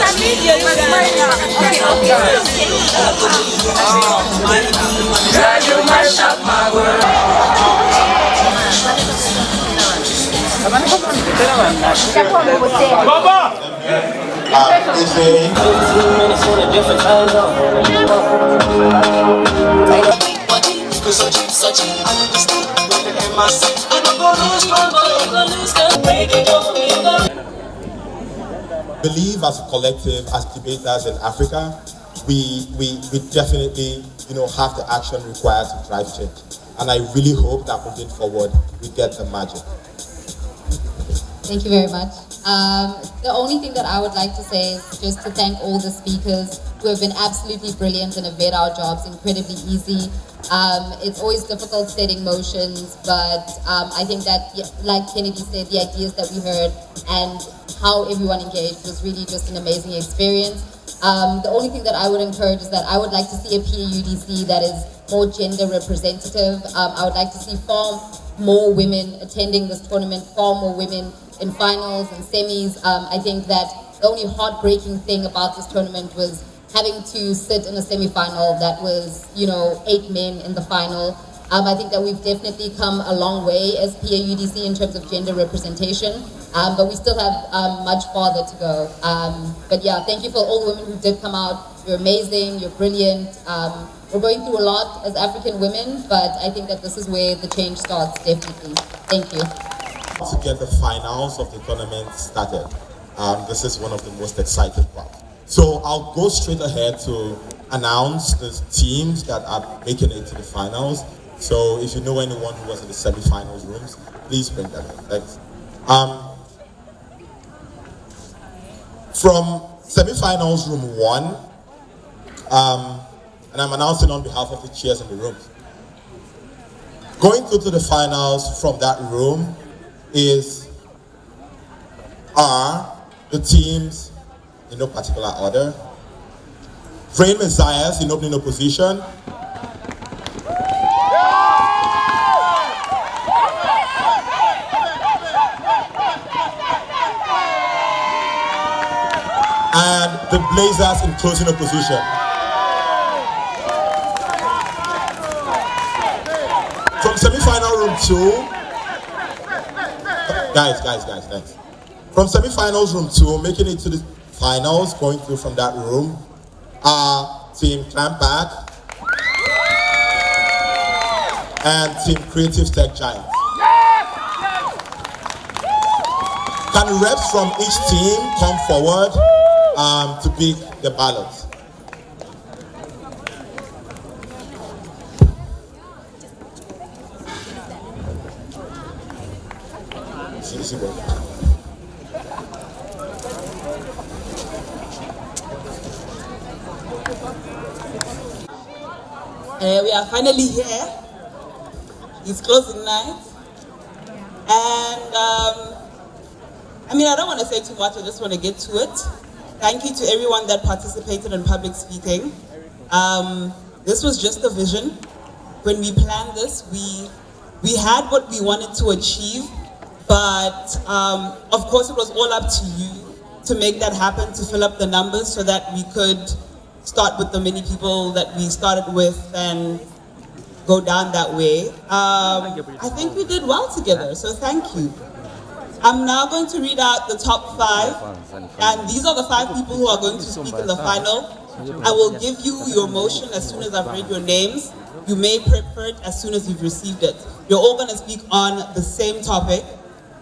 You mash up my world. Believe as a collective, as debaters in Africa, we definitely, have the action required to drive change. And I really hope that moving forward, we get the magic. Thank you very much. The only thing that I would like to say is just to thank all the speakers who have been absolutely brilliant and have made our jobs incredibly easy. It's always difficult setting motions, but I think that, like Kennedy said, the ideas that we heard and how everyone engaged was really just an amazing experience. The only thing that I would encourage is that I would like to see a PAUDC that is more gender representative. I would like to see far more women attending this tournament, far more women in finals and semis. I think that the only heartbreaking thing about this tournament was having to sit in a semi-final that was, 8 men in the final. I think that we've definitely come a long way as PAUDC in terms of gender representation, but we still have much farther to go. But yeah, thank you for all the women who did come out. You're amazing, you're brilliant. We're going through a lot as African women, but I think that this is where the change starts, definitely. Thank you. To get the finals of the tournament started, this is one of the most exciting parts. So I'll go straight ahead to announce the teams that are making it to the finals. So if you know anyone who was in the semi-finals rooms, please bring them in. Thanks. From semi-finals room 1, and I'm announcing on behalf of the chairs in the room. Going through to the finals from that room are the teams in no particular order. Praying Messiahs in opening opposition. And the Blazers in closing opposition. From semi-final room 2, guys, thanks. From semi-finals room 2, making it to the finals, going through from that room, are Team Clampback and Team Creative Tech Giants. Can reps from each team come forward to pick the ballots? We are finally here. It's closing night. And I don't want to say too much, I just want to get to it. Thank you to everyone that participated in public speaking. This was just a vision. When we planned this, we had what we wanted to achieve, but of course it was all up to you to make that happen, to fill up the numbers so that we could start with the many people that we started with and go down that way. I think we did well together, so thank you. I'm now going to read out the top 5, and these are the 5 people who are going to speak in the final. I will give you your motion as soon as I've read your names. You may prepare it as soon as you've received it. You're all going to speak on the same topic,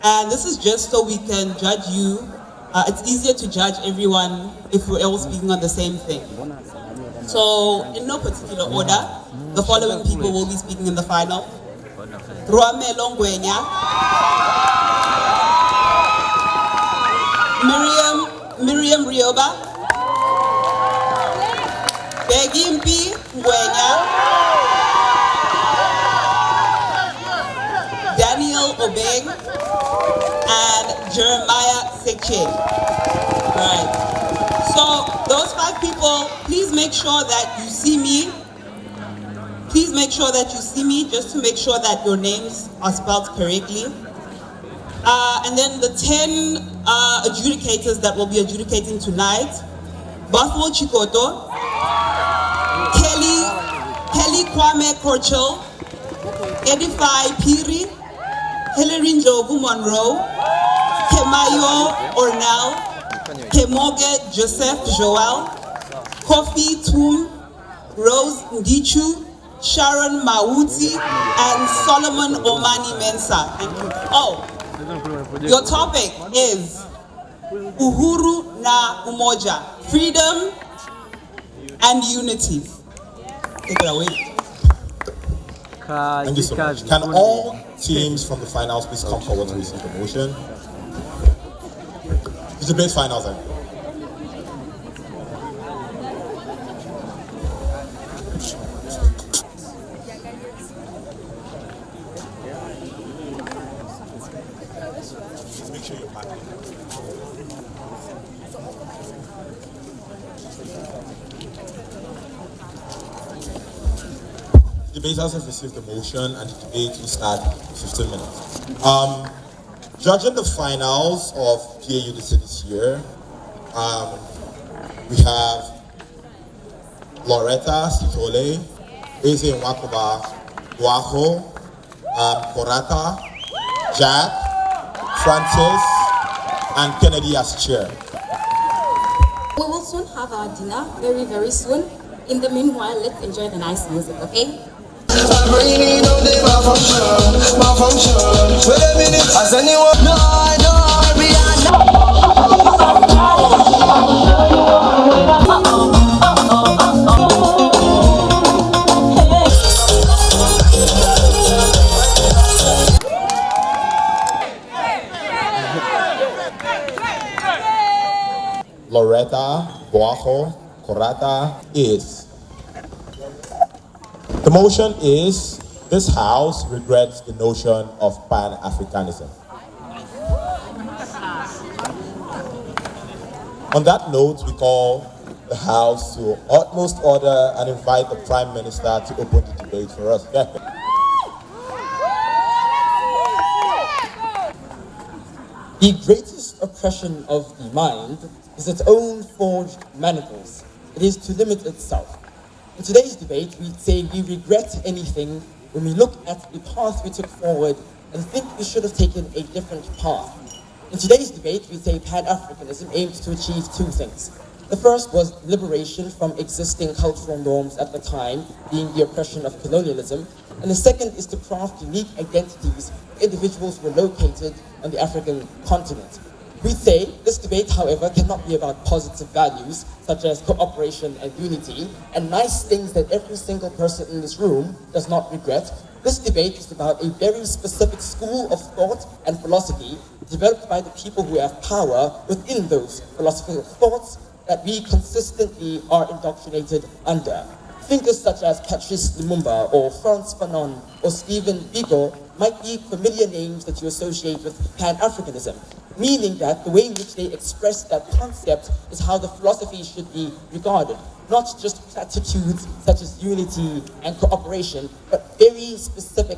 and this is just so we can judge you. It's easier to judge everyone if we're all speaking on the same thing. So, in no particular order, the following people will be speaking in the final. Kwame Longwenya, Miriam Rioba, Begimpi Ngwenya, Daniel Obeng, and Jeremiah Seche. Right. So those 5 people, please make sure that you see me. Please make sure that you see me just to make sure that your names are spelled correctly. And then the 10 adjudicators that will be adjudicating tonight, Bothwell Chikoto, Kelly Kwame Korchel, Edify Piri, Hilary Njogu Monroe, Kemayo Ornell, Kemoge Joseph Joel, Kofi Tum, Rose Ndichu, Sharon Mauti, and Solomon Omani Mensa. Thank you. Oh, your topic is Uhuru na Umoja, freedom and unity. Take it away. Thank you so much. Can all teams from the finals please come forward to receive the motion? It's the base finals then. Make sure you're packing. Debaters have received the motion and the debate will start in 15 minutes. Judging the finals of PAUDC this year, we have Loretta Sitole, Eze Nwakuba Guajo, Korata, Jack, Francis, and Kennedy as chair. We will soon have our dinner, very, very soon. In the meanwhile, let's enjoy the nice music, okay? Wait a minute, has anyone? Loretta Boajo Korata is. The motion is, this House regrets the notion of Pan-Africanism. On that note, we call the House to utmost order and invite the Prime Minister to open the debate for us. The greatest oppression of the mind is its own forged manacles. It is to limit itself. In today's debate, we'd say we regret anything when we look at the path we took forward and think we should have taken a different path. In today's debate, we say Pan-Africanism aims to achieve two things. The first was liberation from existing cultural norms at the time, being the oppression of colonialism. And the second is to craft unique identities for individuals who were located on the African continent. We say this debate, however, cannot be about positive values such as cooperation and unity and nice things that every single person in this room does not regret. This debate is about a very specific school of thought and philosophy developed by the people who have power within those philosophical thoughts that we consistently are indoctrinated under. Thinkers such as Patrice Lumumba or Frantz Fanon or Stephen Biko might be familiar names that you associate with Pan-Africanism, meaning that the way in which they express that concept is how the philosophy should be regarded, not just platitudes such as unity and cooperation, but very specific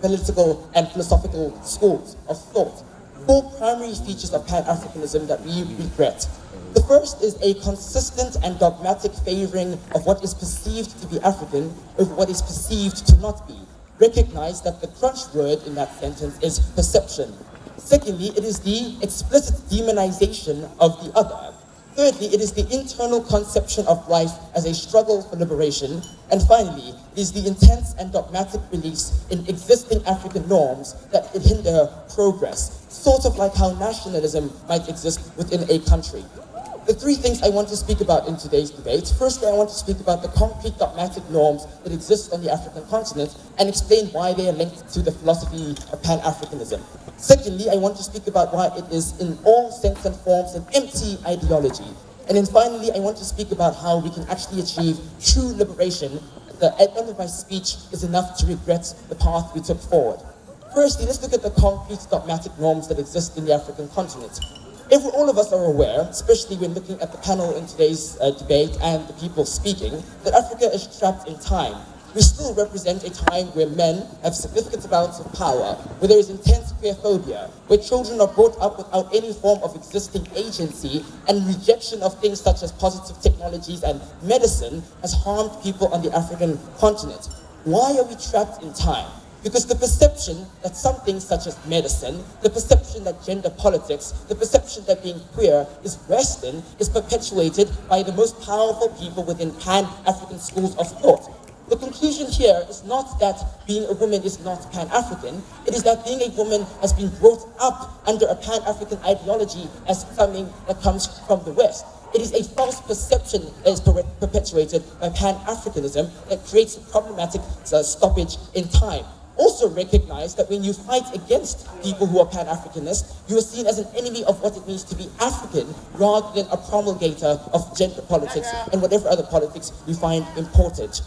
political and philosophical schools of thought. Four primary features of Pan-Africanism that we regret. The first is a consistent and dogmatic favoring of what is perceived to be African over what is perceived to not be. Recognize that the crunch word in that sentence is perception. Secondly, it is the explicit demonization of the other. Thirdly, it is the internal conception of life as a struggle for liberation. And finally, it is the intense and dogmatic beliefs in existing African norms that hinder progress, sort of like how nationalism might exist within a country. The three things I want to speak about in today's debate. Firstly, I want to speak about the concrete dogmatic norms that exist on the African continent and explain why they are linked to the philosophy of Pan-Africanism. Secondly, I want to speak about why it is in all sense and forms an empty ideology. And then finally, I want to speak about how we can actually achieve true liberation. The end of my speech is enough to regret the path we took forward. Firstly, let's look at the concrete dogmatic norms that exist in the African continent. All of us are aware, especially when looking at the panel in today's debate and the people speaking, that Africa is trapped in time. We still represent a time where men have significant amounts of power, where there is intense queerphobia, where children are brought up without any form of existing agency, and rejection of things such as positive technologies and medicine has harmed people on the African continent. Why are we trapped in time? Because the perception that some things such as medicine, the perception that gender politics, the perception that being queer is Western is perpetuated by the most powerful people within Pan-African schools of thought. The conclusion here is not that being a woman is not Pan-African, it is that being a woman has been brought up under a Pan-African ideology as something that comes from the West. It is a false perception that is perpetuated by Pan-Africanism that creates a problematic stoppage in time. Also recognize that when you fight against people who are Pan-Africanists, you are seen as an enemy of what it means to be African rather than a promulgator of gender politics and whatever other politics you find important.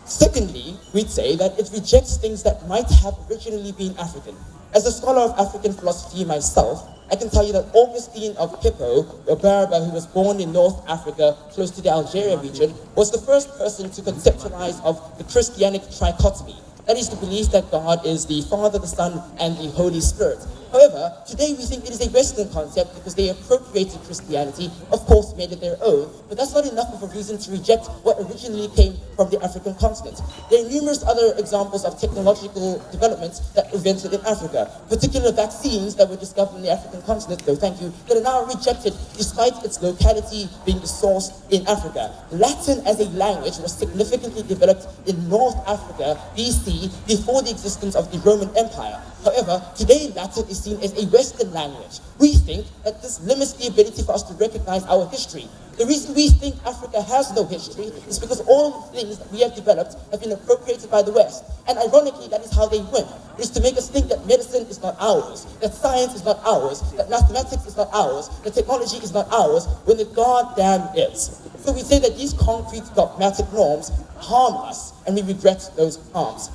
Secondly, we'd say that it rejects things that might have originally been African. As a scholar of African philosophy myself, I can tell you that Augustine of Hippo, a Berber who was born in North Africa, close to the Algeria region, was the first person to conceptualize of the Christianic trichotomy. That is the belief that God is the Father, the Son, and the Holy Spirit. However, today we think it is a Western concept because they appropriated Christianity, of course made it their own, but that's not enough of a reason to reject what originally came from the African continent. There are numerous other examples of technological developments that were invented in Africa, particular vaccines that were discovered in the African continent, though thank you, that are now rejected despite its locality being the source in Africa. Latin as a language was significantly developed in North Africa, BC, before the existence of the Roman Empire. However, today Latin is seen as a Western language. We think that this limits the ability for us to recognize our history. The reason we think Africa has no history is because all the things that we have developed have been appropriated by the West. And ironically, that is how they win. It is to make us think that medicine is not ours, that science is not ours, that mathematics is not ours, that technology is not ours, when it goddamn is. So we say that these concrete dogmatic norms harm us, and we regret those harms.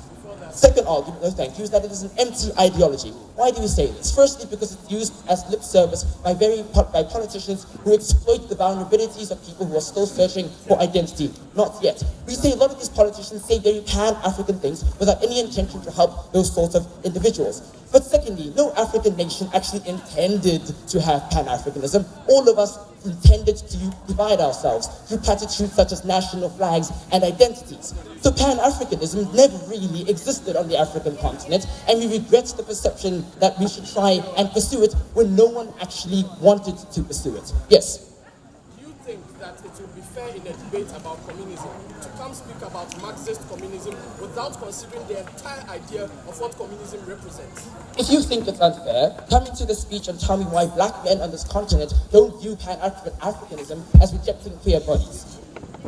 Second argument, no thank you, is that it is an empty ideology. Why do we say this? Firstly, because it's used as lip service by politicians who exploit the vulnerabilities of people who are still searching for identity. Not yet. We say a lot of these politicians say very Pan-African things without any intention to help those sorts of individuals. But secondly, no African nation actually intended to have Pan-Africanism. All of us intended to divide ourselves through platitudes such as national flags and identities. So Pan-Africanism never really existed on the African continent, and we regret the perception that we should try and pursue it when no one actually wanted to pursue it. Yes? Do you think that it would be fair in a debate about communism to come speak about Marxist communism without considering the entire idea of what communism represents? If you think it's unfair, come into the speech and tell me why black men on this continent don't view Pan-Africanism as rejecting queer bodies.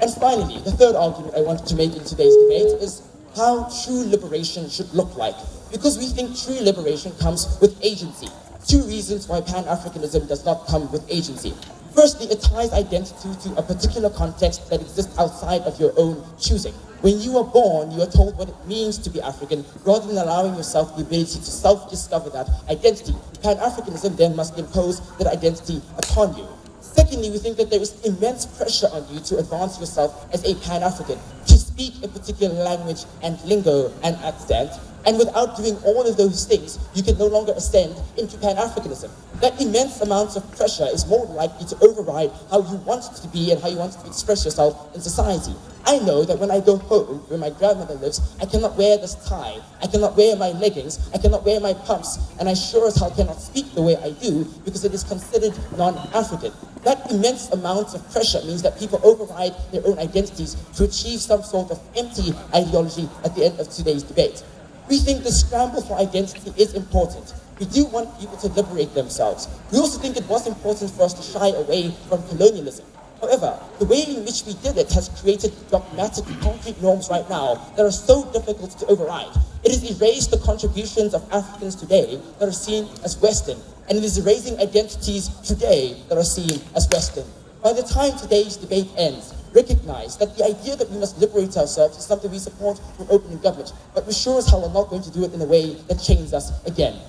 And finally, the third argument I wanted to make in today's debate is how true liberation should look like. Because we think true liberation comes with agency. Two reasons why Pan-Africanism does not come with agency. Firstly, it ties identity to a particular context that exists outside of your own choosing. When you are born, you are told what it means to be African, rather than allowing yourself the ability to self-discover that identity. Pan-Africanism then must impose that identity upon you. Secondly, we think that there is immense pressure on you to advance yourself as a Pan-African, to speak a particular language and lingo and accent, and without doing all of those things, you can no longer ascend into Pan-Africanism. That immense amount of pressure is more likely to override how you want to be and how you want to express yourself in society. I know that when I go home, where my grandmother lives, I cannot wear this tie, I cannot wear my leggings, I cannot wear my pumps, and I sure as hell cannot speak the way I do because it is considered non-African. That immense amount of pressure means that people override their own identities to achieve some sort of empty ideology at the end of today's debate. We think the scramble for identity is important. We do want people to liberate themselves. We also think it was important for us to shy away from colonialism. However, the way in which we did it has created dogmatic, concrete norms right now that are so difficult to override. It has erased the contributions of Africans today that are seen as Western, and it is erasing identities today that are seen as Western. By the time today's debate ends, recognize that the idea that we must liberate ourselves is something we support from opening government, but we sure as hell are not going to do it in a way that chains us again.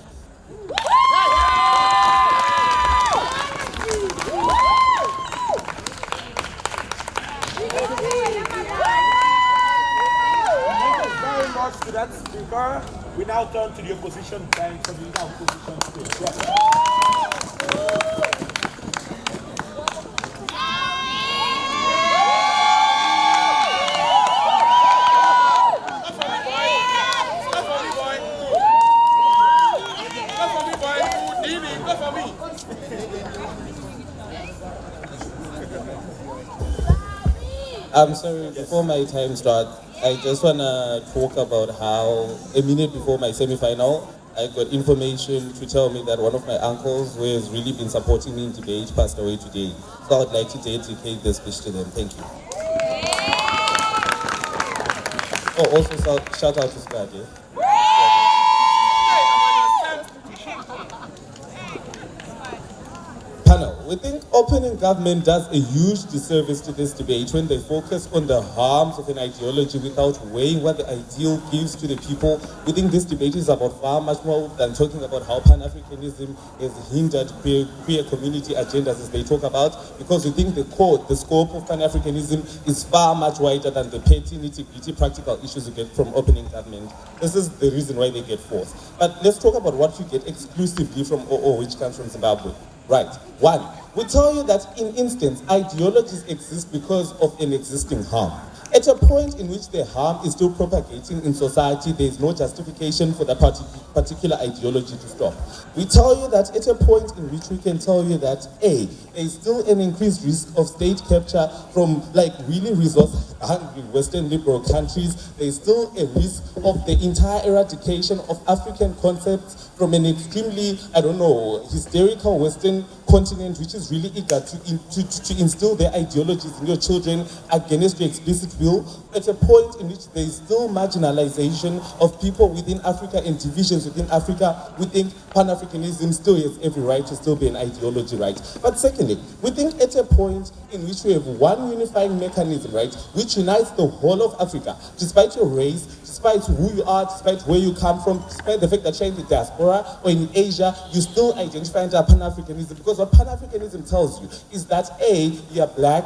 To that speaker. We now turn to the opposition bank for the opposition stage. Yes. I'm sorry, before my time starts, I just want to talk about how a minute before my semi-final, I got information to tell me that one of my uncles who has really been supporting me in debate passed away today. So I would like to dedicate this speech to them. Thank you. Oh, also shout out to Scott, yeah? Panel, we think opening government does a huge disservice to this debate when they focus on the harms of an ideology without weighing what the ideal gives to the people. We think this debate is about far much more than talking about how Pan-Africanism has hindered queer community agendas as they talk about, because we think the scope of Pan-Africanism is far much wider than the petty, nitty-gritty practical issues you get from opening government. This is the reason why they get forced. But let's talk about what you get exclusively from OO, which comes from Zimbabwe. Right. One, we tell you that in instance, ideologies exist because of an existing harm. At a point in which the harm is still propagating in society, there is no justification for that particular ideology to stop. We tell you that at a point in which we can tell you that A, there is still an increased risk of state capture from like really resource-hungry Western liberal countries. There is still a risk of the entire eradication of African concepts from an extremely, hysterical Western continent which is really eager to instill their ideologies in your children against your explicit will, at a point in which there is still marginalization of people within Africa and divisions within Africa. We think Pan-Africanism still has every right to still be an ideology, right? But secondly, we think at a point in which we have one unifying mechanism, right, which unites the whole of Africa, despite your race, despite who you are, despite where you come from, despite the fact that you're in the diaspora or in Asia, you still identify under Pan-Africanism, because what Pan-Africanism tells you is that A, you're black,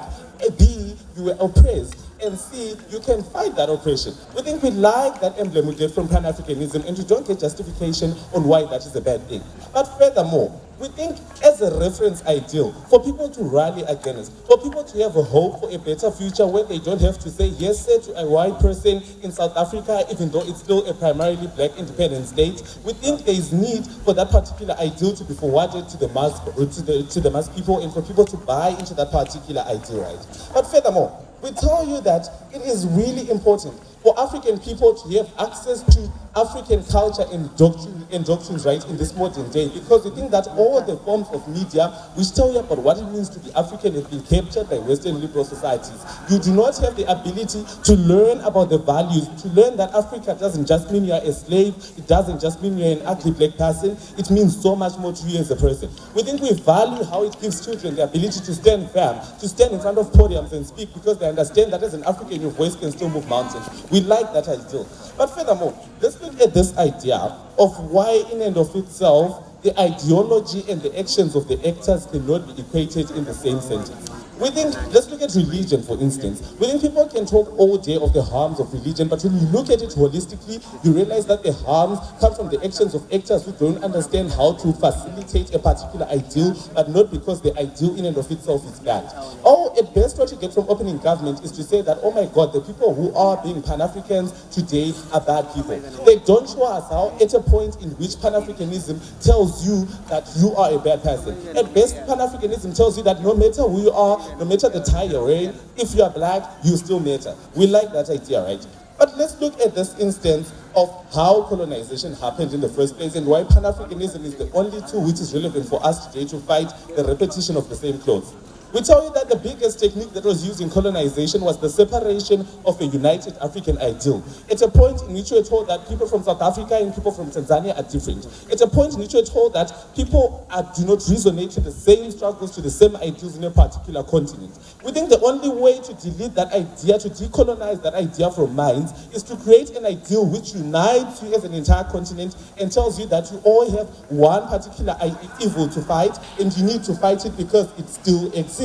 B, you were oppressed, and C, you can fight that oppression. We think we like that emblem we get from Pan-Africanism, and we don't get justification on why that is a bad thing. But furthermore, we think as a reference ideal for people to rally against, for people to have a hope for a better future where they don't have to say yes sir to a white person in South Africa, even though it's still a primarily black independent state. We think there is need for that particular ideal to be forwarded to the mass people, and for people to buy into that particular ideal, right? But furthermore, we tell you that it is really important for African people to have access to African culture and doctrines, right, in this modern day, because we think that all the forms of media which tell you about what it means to be African have been captured by Western liberal societies. You do not have the ability to learn about the values, to learn that Africa doesn't just mean you're a slave, it doesn't just mean you're an ugly black person, it means so much more to you as a person. We think we value how it gives children the ability to stand firm, to stand in front of podiums and speak, because they understand that as an African your voice can still move mountains. We like that ideal. But furthermore, let's look at this idea of why in and of itself the ideology and the actions of the actors cannot be equated in the same sentence. We think, let's look at religion for instance. We think people can talk all day of the harms of religion, but when you look at it holistically, you realize that the harms come from the actions of actors who don't understand how to facilitate a particular ideal, but not because the ideal in and of itself is bad. Or at best what you get from opening government is to say that, oh my God, the people who are being Pan-Africans today are bad people. They don't show us how at a point in which Pan-Africanism tells you that you are a bad person. At best, Pan-Africanism tells you that no matter who you are, no matter the tie you're wearing, if you are black, you still matter. We like that idea, right? But let's look at this instance of how colonization happened in the first place and why Pan-Africanism is the only tool which is relevant for us today to fight the repetition of the same clothes. We tell you that the biggest technique that was used in colonization was the separation of a united African ideal. At a point in which we are told that people from South Africa and people from Tanzania are different. At a point in which we are told that people do not resonate to the same struggles, to the same ideals in a particular continent. We think the only way to delete that idea, to decolonize that idea from minds, is to create an ideal which unites you as an entire continent and tells you that you all have one particular evil to fight and you need to fight it because it still exists.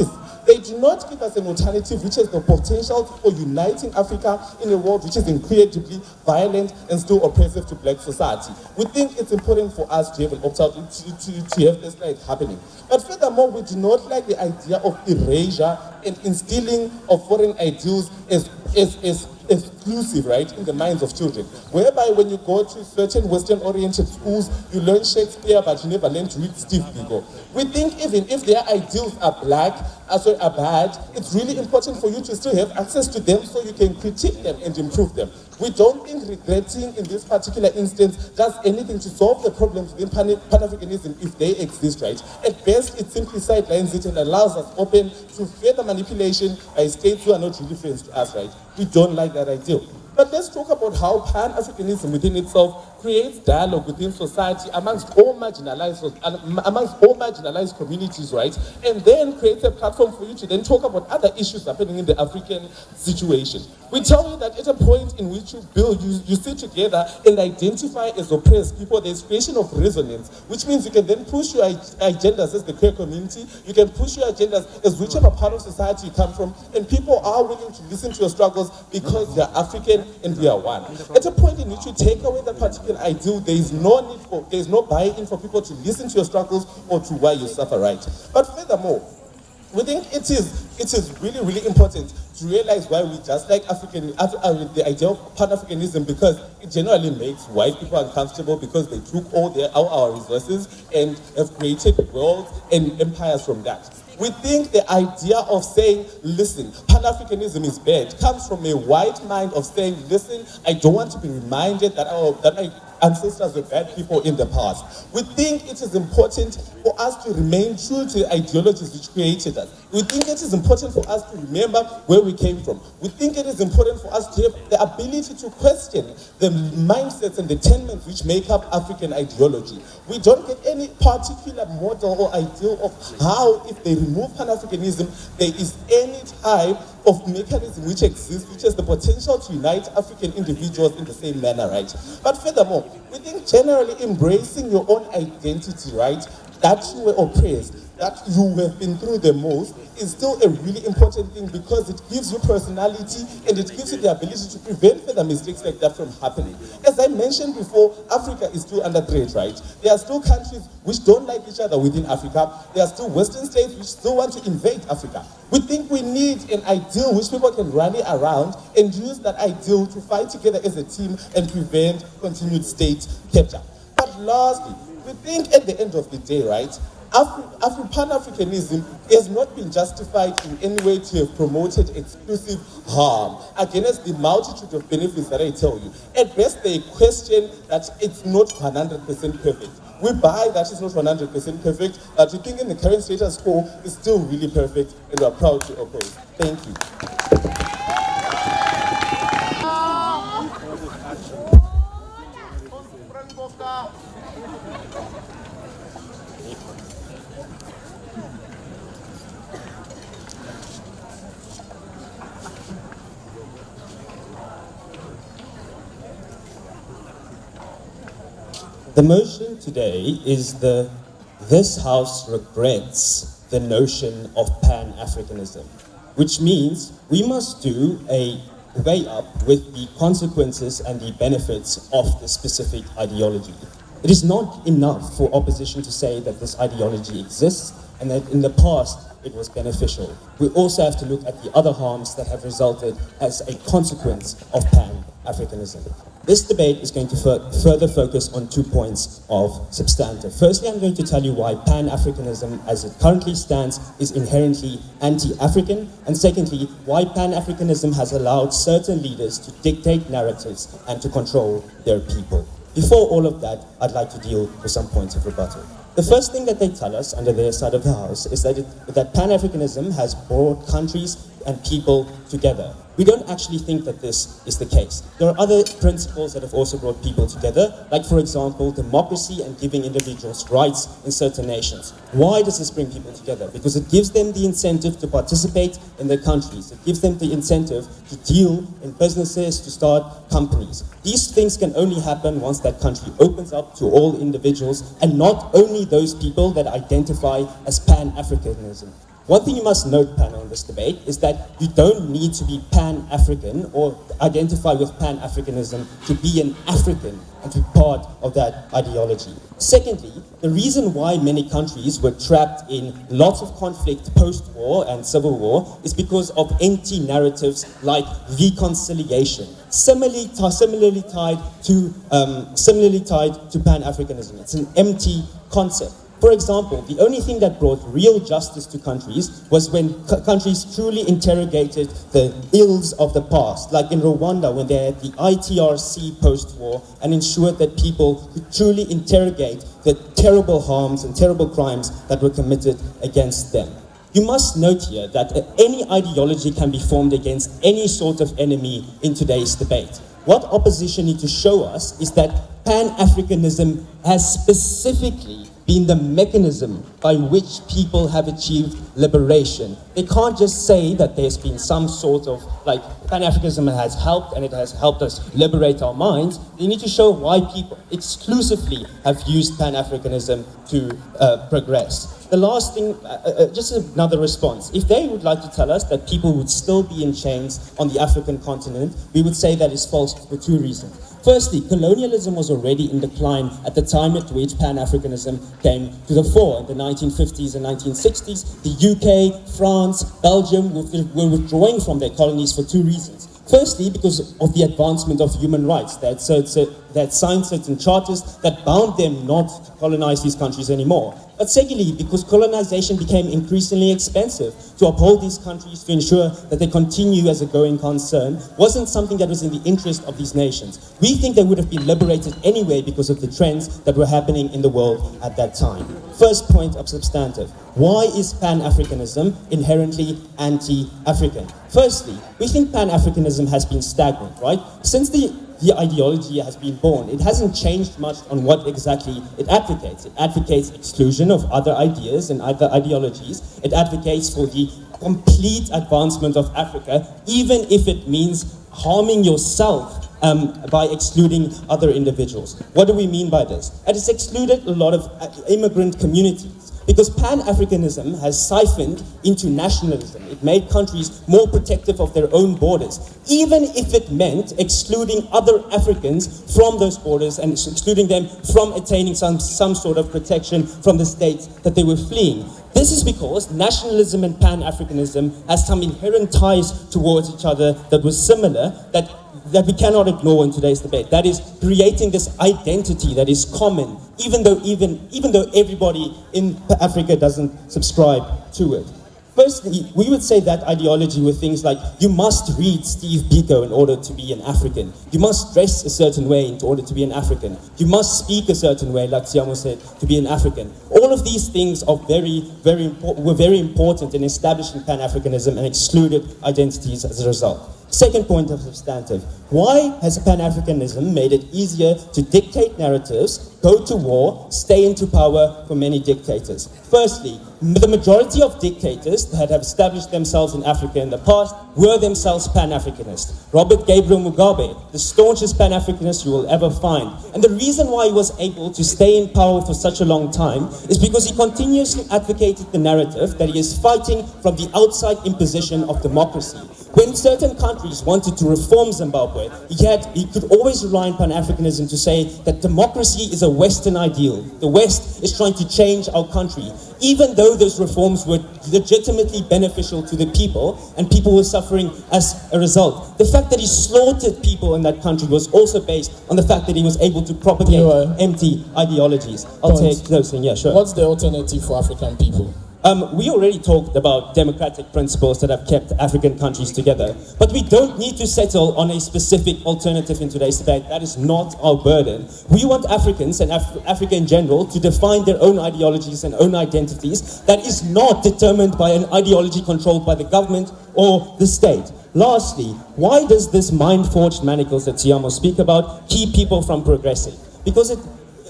They do not give us an alternative which has the potential for uniting Africa in a world which is incredibly violent and still oppressive to black society. We think it's important for us to have an opt-out, to have this like happening. But furthermore, we do not like the idea of erasure and instilling of foreign ideals as exclusive, right, in the minds of children. Whereby when you go to certain Western-oriented schools, you learn Shakespeare, but you never learn to read Steve Biko. We think even if their ideals are are bad, it's really important for you to still have access to them so you can critique them and improve them. We don't think regretting in this particular instance does anything to solve the problems within Pan-Africanism if they exist, right? At best, it simply sidelines it and allows us open to further manipulation by states who are not really friends to us, right? We don't like that ideal. But let's talk about how Pan-Africanism within itself creates dialogue within society amongst all marginalized communities, right? And then creates a platform for you to then talk about other issues happening in the African situation. We tell you that at a point in which you sit together and identify as oppressed people, there's creation of resonance, which means you can then push your agendas as the queer community, you can push your agendas as whichever part of society you come from, and people are willing to listen to your struggles because they're African and we are one. At a point in which you take away that particular ideal, there is no buy-in for people to listen to your struggles or to why you suffer, right? But furthermore, we think it is really, really important to realize why we just like the idea of Pan-Africanism, because it generally makes white people uncomfortable because they took all our resources and have created worlds and empires from that. We think the idea of saying, listen, Pan-Africanism is bad, comes from a white mind of saying, listen, I don't want to be reminded that my ancestors were bad people in the past. We think it is important for us to remain true to the ideologies which created us. We think it is important for us to remember where we came from. We think it is important for us to have the ability to question the mindsets and the tenements which make up African ideology. We don't get any particular model or ideal of how, if they remove Pan-Africanism, there is any type of mechanism which exists, which has the potential to unite African individuals in the same manner, right? But furthermore, we think generally embracing your own identity, right, that you were oppressed, that you have been through the most, is still a really important thing because it gives you personality and it gives you the ability to prevent further mistakes like that from happening. As I mentioned before, Africa is still under threat, right? There are still countries which don't like each other within Africa. There are still Western states which still want to invade Africa. We think we need an ideal which people can rally around and use that ideal to fight together as a team and prevent continued state capture. But lastly, we think at the end of the day, right, Pan-Africanism has not been justified in any way to have promoted exclusive harm against the multitude of benefits that I tell you. At best, they question that it's not 100% perfect. We buy that it's not 100% perfect, but we think in the current status quo, it's still really perfect, and we're proud to oppose. Thank you. The motion today is this House regrets the notion of Pan-Africanism, which means we must do a weigh up with the consequences and the benefits of the specific ideology. It is not enough for opposition to say that this ideology exists and that in the past it was beneficial. We also have to look at the other harms that have resulted as a consequence of Pan-Africanism. This debate is going to further focus on 2 points of substantive. Firstly, I'm going to tell you why Pan-Africanism, as it currently stands, is inherently anti-African, and secondly, why Pan-Africanism has allowed certain leaders to dictate narratives and to control their people. Before all of that, I'd like to deal with some points of rebuttal. The first thing that they tell us under their side of the house is that Pan-Africanism has brought countries and people together. We don't actually think that this is the case. There are other principles that have also brought people together, like, for example, democracy and giving individuals rights in certain nations. Why does this bring people together? Because it gives them the incentive to participate in their countries. It gives them the incentive to deal in businesses, to start companies. These things can only happen once that country opens up to all individuals, and not only those people that identify as Pan-Africanism. One thing you must note, panel, in this debate is that you don't need to be Pan-African or identify with Pan-Africanism to be an African and to be part of that ideology. Secondly, the reason why many countries were trapped in lots of conflict post-war and civil war is because of empty narratives like reconciliation, similarly tied to Pan-Africanism. It's an empty concept. For example, the only thing that brought real justice to countries was when countries truly interrogated the ills of the past, like in Rwanda when they had the ITRC post-war and ensured that people could truly interrogate the terrible harms and terrible crimes that were committed against them. You must note here that any ideology can be formed against any sort of enemy in today's debate. What opposition need to show us is that Pan-Africanism has specifically been the mechanism by which people have achieved liberation. They can't just say that there's been some sort of, like, Pan-Africanism has helped and it has helped us liberate our minds. They need to show why people exclusively have used Pan-Africanism to progress. The last thing, just another response. If they would like to tell us that people would still be in chains on the African continent, we would say that is false for two reasons. Firstly, colonialism was already in decline at the time at which Pan-Africanism came to the fore. In the 1950s and 1960s, the UK, France, Belgium were withdrawing from their colonies for two reasons. Firstly, because of the advancement of human rights. They had signed certain charters that bound them not to colonize these countries anymore. But secondly, because colonization became increasingly expensive, to uphold these countries, to ensure that they continue as a going concern, wasn't something that was in the interest of these nations. We think they would have been liberated anyway because of the trends that were happening in the world at that time. First point of substantive. Why is Pan-Africanism inherently anti-African? Firstly, we think Pan-Africanism has been stagnant, right? Since the ideology has been born, it hasn't changed much on what exactly it advocates. It advocates exclusion of other ideas and other ideologies. It advocates for the complete advancement of Africa, even if it means harming yourself by excluding other individuals. What do we mean by this? It has excluded a lot of immigrant communities. Because Pan-Africanism has siphoned into nationalism. It made countries more protective of their own borders, even if it meant excluding other Africans from those borders and excluding them from attaining some sort of protection from the states that they were fleeing. This is because nationalism and Pan-Africanism has some inherent ties towards each other that were similar, that we cannot ignore in today's debate. That is creating this identity that is common, even though everybody in Africa doesn't subscribe to it. Firstly, we would say that ideology with things like, you must read Steve Biko in order to be an African. You must dress a certain way in order to be an African. You must speak a certain way, like Siamo said, to be an African. All of these things are were very important in establishing Pan-Africanism and excluded identities as a result. Second point of substantive. Why has Pan-Africanism made it easier to dictate narratives, go to war, stay into power for many dictators? Firstly, the majority of dictators that have established themselves in Africa in the past were themselves Pan-Africanists. Robert Gabriel Mugabe, the staunchest Pan-Africanist you will ever find. And the reason why he was able to stay in power for such a long time is because he continuously advocated the narrative that he is fighting from the outside imposition of democracy. When certain countries wanted to reform Zimbabwe, he could always rely on Pan-Africanism to say that democracy is a Western ideal. The West is trying to change our country. Even though those reforms were legitimately beneficial to the people, and people were suffering as a result. The fact that he slaughtered people in that country was also based on the fact that he was able to propagate empty ideologies. I'll take those things, yeah, sure. What's the alternative for African people? We already talked about democratic principles that have kept African countries together, but we don't need to settle on a specific alternative in today's debate. That is not our burden. We want Africans and Africa in general to define their own ideologies and own identities that is not determined by an ideology controlled by the government or the state. Lastly, why does this mind-forged manacles that Siamo speak about keep people from progressing? Because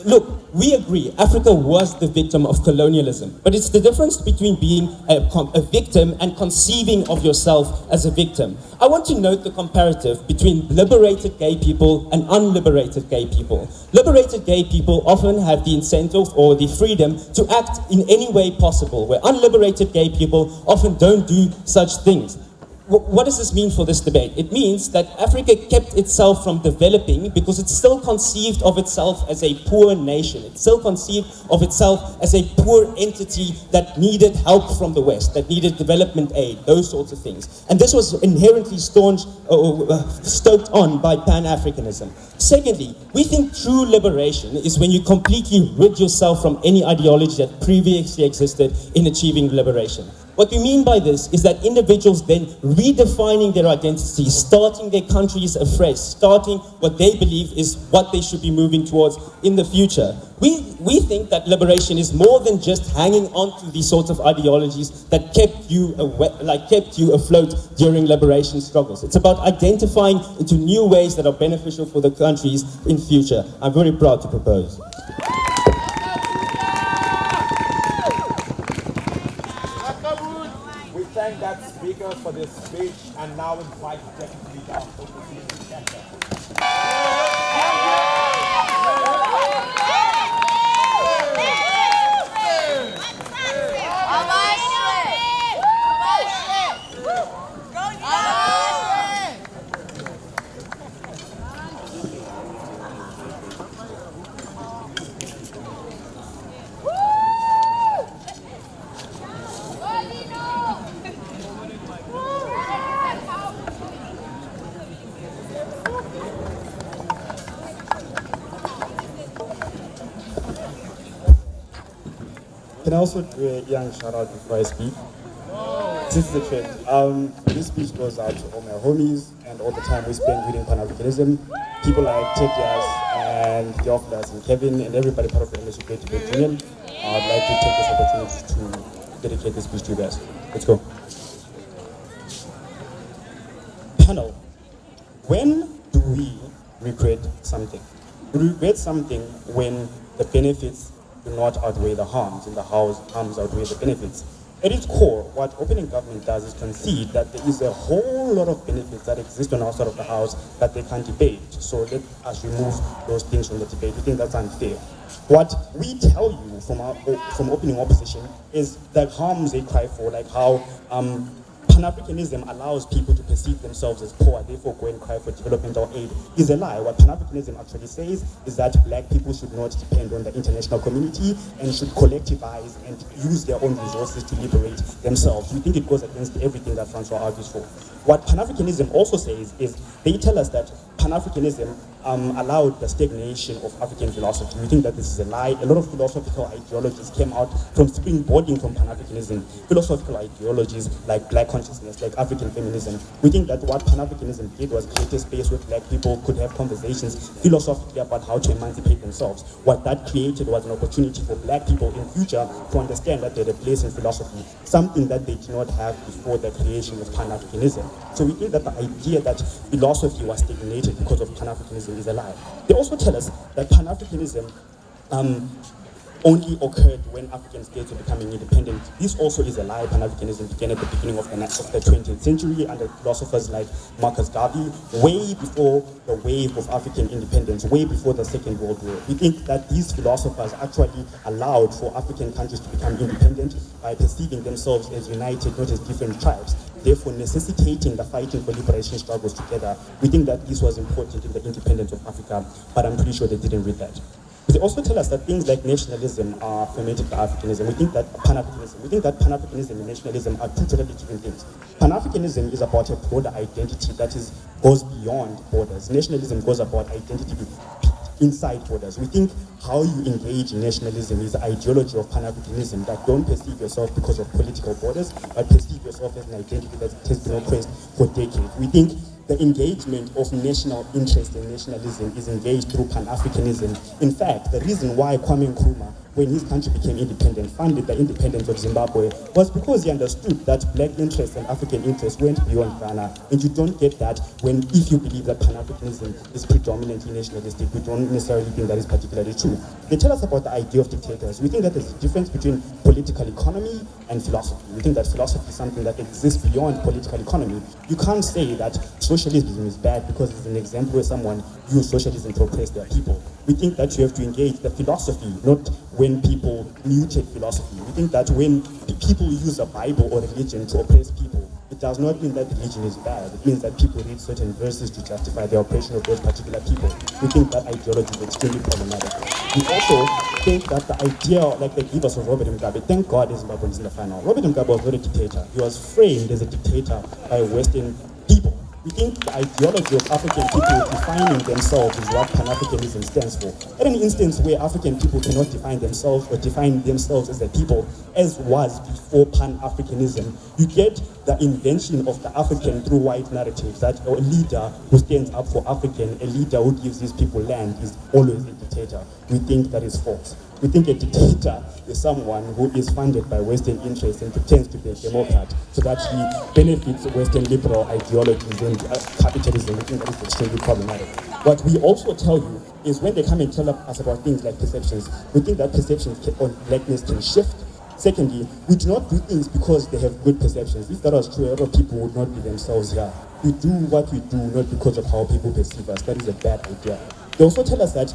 look, we agree, Africa was the victim of colonialism, but it's the difference between being a victim and conceiving of yourself as a victim. I want to note the comparative between liberated gay people and unliberated gay people. Liberated gay people often have the incentive or the freedom to act in any way possible, where unliberated gay people often don't do such things. What does this mean for this debate? It means that Africa kept itself from developing because it still conceived of itself as a poor nation. It still conceived of itself as a poor entity that needed help from the West, that needed development aid, those sorts of things. And this was inherently stoked on by Pan-Africanism. Secondly, we think true liberation is when you completely rid yourself from any ideology that previously existed in achieving liberation. What we mean by this is that individuals then redefining their identity, starting their countries afresh, starting what they believe is what they should be moving towards in the future. We think that liberation is more than just hanging on to these sorts of ideologies that kept you afloat during liberation struggles. It's about identifying into new ways that are beneficial for the countries in future. I'm very proud to propose. We thank that speaker for this speech and now invite Deputy Leader of Untitled Chapter. Can I also do a young shout out before I speak? This is the trend. This speech goes out to all my homies and all the time we spend reading Pan-Africanism. People like Tedias and Theophilus and Kevin and everybody part of the LSU Great Debate Union. I'd like to take this opportunity to dedicate this speech to you guys. Let's go. Panel, when do we regret something? We regret something when the benefits do not outweigh the harms and the harms outweigh the benefits. At its core, what opening government does is concede that there is a whole lot of benefits that exist on outside of the house that they can't debate. So let us remove those things from the debate. We think that's unfair. What we tell you from opening opposition is that harms they cry for, like how Pan-Africanism allows people to perceive themselves as poor, therefore go and cry for developmental aid, is a lie. What Pan-Africanism actually says is that black people should not depend on the international community and should collectivize and use their own resources to liberate themselves. We think it goes against everything that Francois argues for. What Pan-Africanism also says is they tell us that Pan-Africanism allowed the stagnation of African philosophy. We think that this is a lie. A lot of philosophical ideologies came out from springboarding from Pan-Africanism. Philosophical ideologies like black consciousness, like African feminism. We think that what Pan-Africanism did was create a space where black people could have conversations philosophically about how to emancipate themselves. What that created was an opportunity for black people in future to understand that they had a place in philosophy, something that they did not have before the creation of Pan-Africanism. So we think that the idea that philosophy was stagnated because of Pan-Africanism is a lie. They also tell us that Pan-Africanism only occurred when African states were becoming independent. This also is a lie. Pan-Africanism began at the beginning of the 20th century under philosophers like Marcus Garvey, way before the wave of African independence, way before the Second World War. We think that these philosophers actually allowed for African countries to become independent by perceiving themselves as united, not as different tribes, therefore necessitating the fighting for liberation struggles together. We think that this was important in the independence of Africa, but I'm pretty sure they didn't read that. They also tell us that things like nationalism are fermented by Africanism. We think that Pan-Africanism and nationalism are two totally different things. Pan-Africanism is about a broader identity that goes beyond borders. Nationalism goes about identity inside borders. We think how you engage in nationalism is the ideology of Pan-Africanism, that don't perceive yourself because of political borders, but perceive yourself as an identity that has been oppressed for decades. We think the engagement of national interest and nationalism is engaged through Pan-Africanism. In fact, the reason why Kwame Nkrumah when his country became independent, funded the independence of Zimbabwe, was because he understood that black interests and African interests went beyond Ghana. And you don't get that if you believe that Pan-Africanism is predominantly nationalistic. We don't necessarily think that is particularly true. They tell us about the idea of dictators. We think that there's a difference between political economy and philosophy. We think that philosophy is something that exists beyond political economy. You can't say that socialism is bad because it's an example where someone used socialism to oppress their people. We think that you have to engage the philosophy, not when people mutate philosophy. We think that when people use a Bible or religion to oppress people, it does not mean that religion is bad. It means that people read certain verses to justify the oppression of those particular people. We think that ideology is extremely problematic. We also think that the idea, like they give us of Robert Mugabe, thank God Zimbabwe is in the final. Robert Mugabe was not a dictator. He was framed as a dictator by Western people. We think the ideology of African people defining themselves is what Pan-Africanism stands for. At an instance where African people cannot define themselves or define themselves as a people, as was before Pan-Africanism, you get the invention of the African through white narratives, that a leader who stands up for African, a leader who gives these people land, is always a dictator. We think that is false. We think a dictator is someone who is funded by Western interests and pretends to be a democrat so that he benefits Western liberal ideologies and capitalism. We think that is extremely problematic. What we also tell you is when they come and tell us about things like perceptions, we think that perceptions on blackness can shift. Secondly, we do not do things because they have good perceptions. If that was true, a lot of people would not be themselves here. We do what we do not because of how people perceive us. That is a bad idea. They also tell us that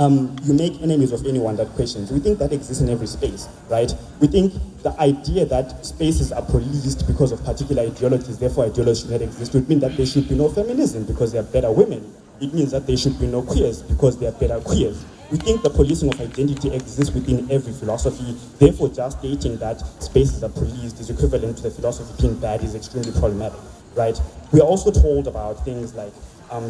you make enemies of anyone that questions. We think that exists in every space, right? We think the idea that spaces are policed because of particular ideologies, therefore ideology should not exist, would mean that there should be no feminism because they are better women. It means that there should be no queers because they are better queers. We think the policing of identity exists within every philosophy, therefore just stating that spaces are policed is equivalent to the philosophy being bad is extremely problematic, right? We are also told about things like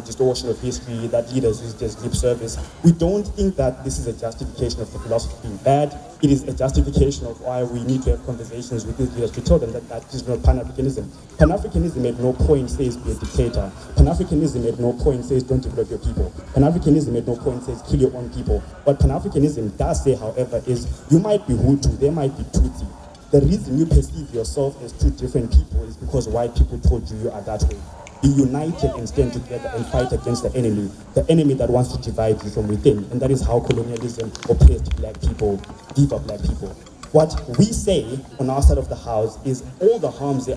distortion of history, that leaders use this lip service. We don't think that this is a justification of the philosophy being bad. It is a justification of why we need to have conversations with these leaders to tell them that that is not Pan-Africanism. Pan-Africanism at no point says be a dictator. Pan-Africanism at no point says don't develop your people. Pan-Africanism at no point says kill your own people. What Pan-Africanism does say, however, is you might be Hutu, they might be Tutsi. The reason you perceive yourself as two different people is because white people told you are that way. Be united and stand together and fight against the enemy that wants to divide you from within. And that is how colonialism oppressed black people, diva black people. What we say on our side of the house is all the harms they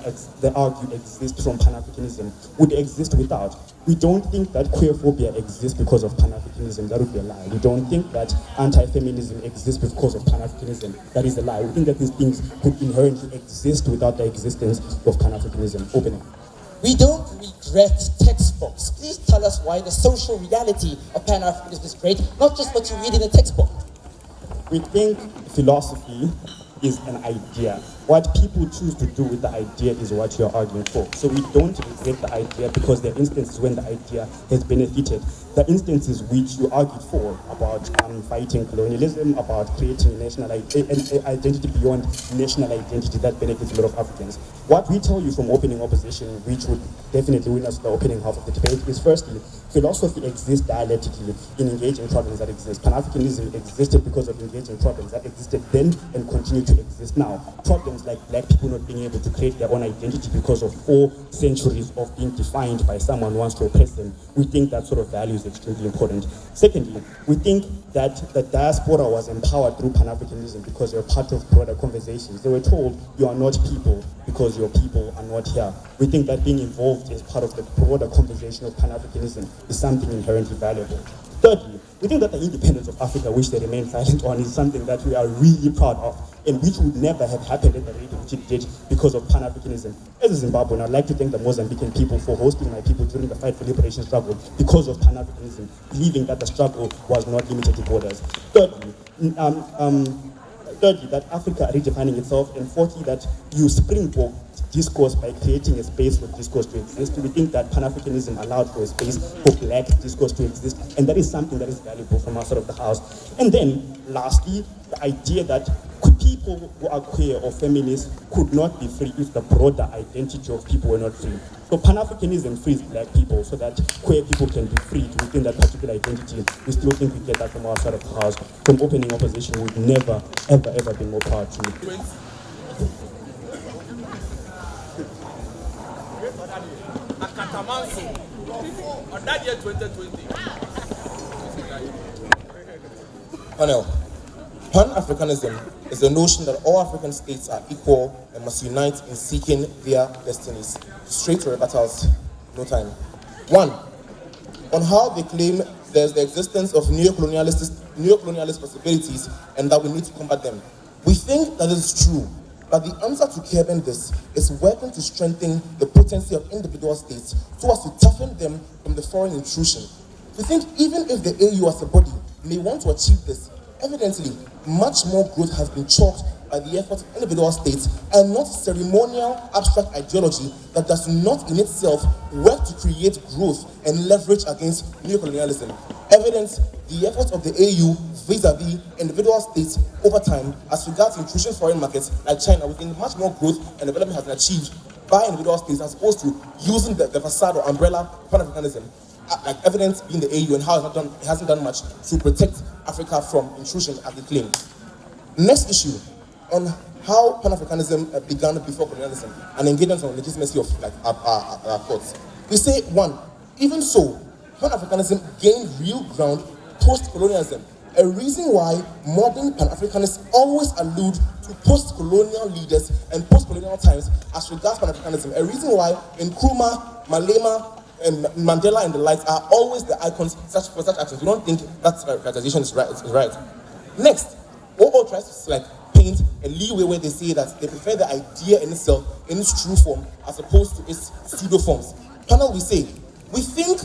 argue exist from Pan-Africanism would exist without. We don't think that queerphobia exists because of Pan-Africanism. That would be a lie. We don't think that anti-feminism exists because of Pan-Africanism. That is a lie. We think that these things could inherently exist without the existence of Pan-Africanism. Opening. We don't regret textbooks. Please tell us why the social reality of Pan-Africanism is great, not just what you read in a textbook. We think philosophy is an idea. What people choose to do with the idea is what you're arguing for. So we don't regret the idea because there are instances when the idea has benefited. The instances which you argued for about fighting colonialism, about creating a national identity beyond national identity that benefits a lot of Africans. What we tell you from opening opposition, which would definitely win us the opening half of the debate, is firstly, philosophy exists dialectically in engaging problems that exist. Pan-Africanism existed because of engaging problems that existed then and continue to exist now. Problems like black people not being able to create their own identity because of 4 centuries of being defined by someone who wants to oppress them. We think that sort of value is extremely important. Secondly, we think that the diaspora was empowered through Pan-Africanism because they were part of broader conversations. They were told, you are not people because your people are not here. We think that being involved as part of the broader conversation of Pan-Africanism is something inherently valuable. Thirdly, we think that the independence of Africa, which they remain silent on, is something that we are really proud of and which would never have happened at the rate at which it did because of Pan-Africanism. As a Zimbabwean, I'd like to thank the Mozambican people for hosting my people during the fight for liberation struggle because of Pan-Africanism, believing that the struggle was not limited to borders. Thirdly, that Africa redefining itself, and fourthly, that you springboard discourse by creating a space for discourse to exist. We think that Pan-Africanism allowed for a space for black discourse to exist, and that is something that is valuable from our side of the house. And then, lastly, the idea that could people who are queer or feminists could not be free if the broader identity of people were not free. So Pan-Africanism frees black people so that queer people can be freed within that particular identity. We still think we get that from our side of the house. From opening opposition, we've never, ever, ever been more proud to. On that year 2020. Panel. Pan-Africanism is the notion that all African states are equal and must unite in seeking their destinies. Straight to rebuttals, no time. 1. On how they claim there's the existence of neo-colonialist possibilities and that we need to combat them. We think that is true, but the answer to curbing this is working to strengthen the potency of individual states so as to toughen them from the foreign intrusion. We think even if the AU as a body may want to achieve this, evidently, much more growth has been chalked by the efforts of individual states and not ceremonial abstract ideology that does not in itself work to create growth and leverage against neocolonialism. Evidence the efforts of the AU vis-a-vis individual states over time as regards intrusion foreign markets like China, we think much more growth and development has been achieved by individual states as opposed to using the facade or umbrella of Pan-Africanism. Like evidence being the AU and how it hasn't done much to protect Africa from intrusion as they claim. Next issue on how Pan-Africanism began before colonialism and engagement on the legitimacy of our thoughts. We say 1. Even so, Pan-Africanism gained real ground post-colonialism. A reason why modern Pan-Africanists always allude to post-colonial leaders and post-colonial times as regards Pan-Africanism. A reason why Nkrumah, Malema, and Mandela and the likes are always the icons for such actions. We don't think that characterization is right. Next, OO tries to paint a leeway where they say that they prefer the idea in itself in its true form as opposed to its pseudo forms. Panel, we say we think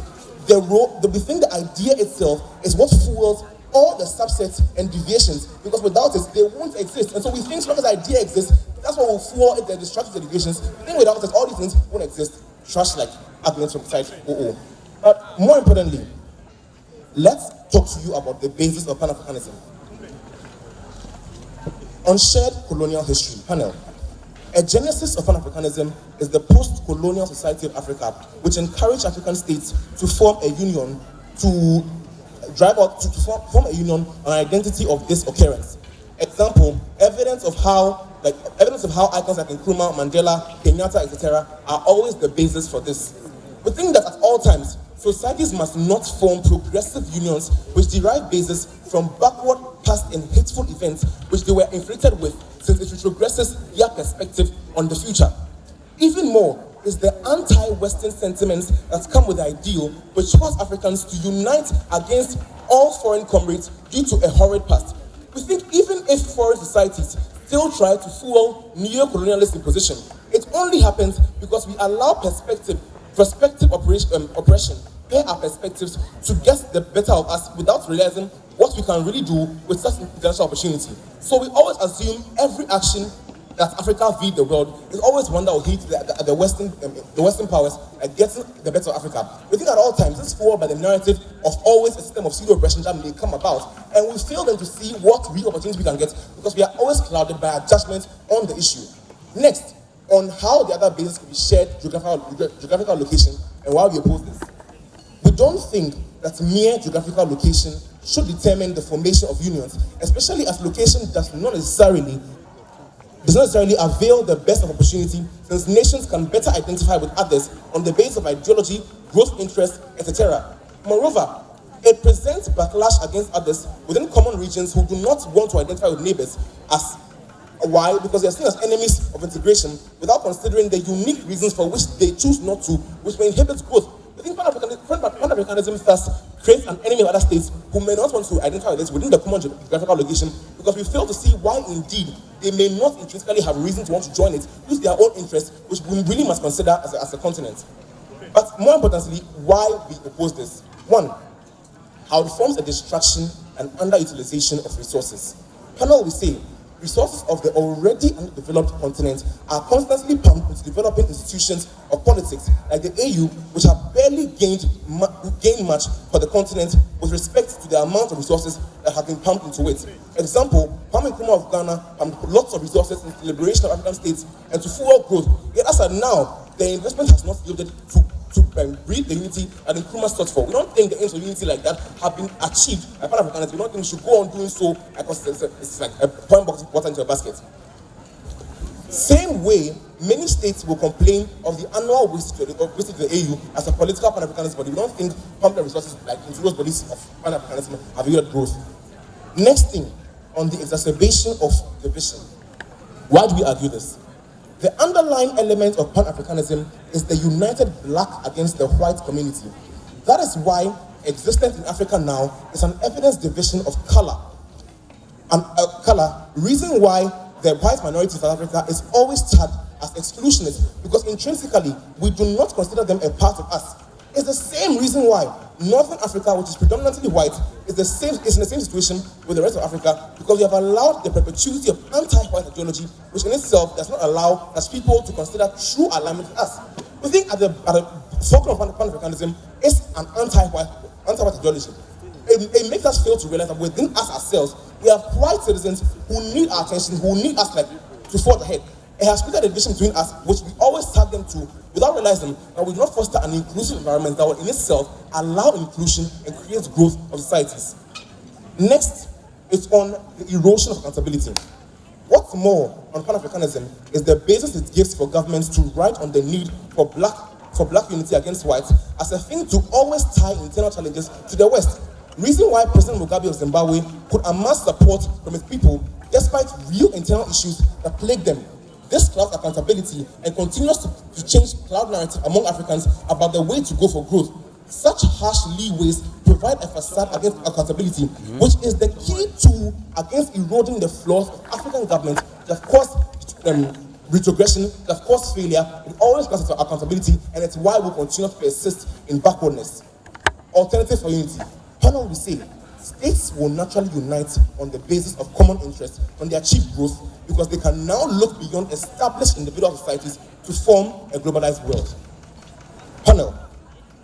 the idea itself is what fuels all the subsets and deviations, because without it they won't exist. And so we think as long as the idea exists, that's what will fuel the destructive deviations. The thing without it, all these things won't exist. Trash like arguments from side OO. But more importantly, let's talk to you about the basis of Pan-Africanism. On shared colonial history, panel. A genesis of Pan-Africanism is the post-colonial society of Africa, which encouraged African states to form a union to form a union on identity of this occurrence. Example, evidence of how icons like Nkrumah, Mandela, Kenyatta, etc. are always the basis for this. We think that at all times, societies must not form progressive unions which derive basis from backward, past and hateful events which they were inflicted with, since it retrogresses their perspective on the future. Even more is the anti-Western sentiments that come with the ideal which cause Africans to unite against all foreign comrades due to a horrid past. We think even if foreign societies still try to fuel neo-colonialist imposition, it only happens because we allow prospective oppression pair our perspectives to get the better of us without realizing what we can really do with such potential opportunity. So we always assume every action that Africa via the world is always one that will hit the Western powers and getting the better of Africa. We think at all times this is forward by the narrative of always a system of pseudo-oppression that may come about, and we fail them to see what real opportunities we can get because we are always clouded by our judgment on the issue. Next, on how the other bases can be shared geographical location and why we oppose this. We don't think that mere geographical location should determine the formation of unions, especially as location does not necessarily avail the best of opportunity, since nations can better identify with others on the basis of ideology, growth interest, etc. Moreover, it presents backlash against others within common regions who do not want to identify with neighbors. As why? Because they are seen as enemies of integration without considering the unique reasons for which they choose not to, which may inhibit growth. I think Pan-Africanism thus creates an enemy of other states who may not want to identify with this within the common geographical location, because we fail to see why indeed they may not intrinsically have a reason to want to join it, use their own interests, which we really must consider as a continent. But more importantly, why we oppose this. 1, how it forms a distraction and underutilization of resources. Panel, we say, resources of the already underdeveloped continent are constantly pumped into developing institutions of politics like the AU, which have barely gained much for the continent with respect to the amount of resources that have been pumped into it. Example, Kwame Nkrumah of Ghana pumped lots of resources into the liberation of African states and to fuel growth. Yet as of now, the investment has not yielded to breed the unity that Nkrumah sought for. We don't think the aims of unity like that have been achieved by Pan-Africanism. We don't think we should go on doing so because it's like a point box water into a basket. Same way, many states will complain of the annual visit to the AU as a political Pan-Africanist body. We don't think pumping resources like into those bodies of Pan-Africanism have yielded growth. Next thing, on the exacerbation of division. Why do we argue this? The underlying element of Pan-Africanism is the united black against the white community. That is why existence in Africa now is an evidence division of color. Reason why the white minority in South Africa is always tagged as exclusionist, because intrinsically we do not consider them a part of us. It's the same reason why Northern Africa, which is predominantly white, is in the same situation with the rest of Africa, because we have allowed the perpetuity of anti-white ideology, which in itself does not allow us people to consider true alignment with us. We think at the fulcrum of Pan-Africanism is an anti-white ideology. It makes us fail to realize that within us ourselves, we have white citizens who need our attention, who need us like to forge ahead. It has created a division between us, which we always tag them to, without realizing that we do not foster an inclusive environment that will in itself allow inclusion and create growth of societies. Next is on the erosion of accountability. What's more, on Pan-Africanism is the basis it gives for governments to write on the need for black unity against whites as a thing to always tie internal challenges to the West. Reason why President Mugabe of Zimbabwe could amass support from his people despite real internal issues that plague them. This clouds accountability and continues to change cloud narrative among Africans about the way to go for growth. Such harsh leeways provide a facade against accountability, which is the key tool against eroding the flaws of African government that cause retrogression, that cause failure. It always comes to accountability, and it's why we continue to persist in backwardness. Alternative for unity. Panel will say, states will naturally unite on the basis of common interest when they achieve growth, because they can now look beyond established individual societies to form a globalized world. Panel,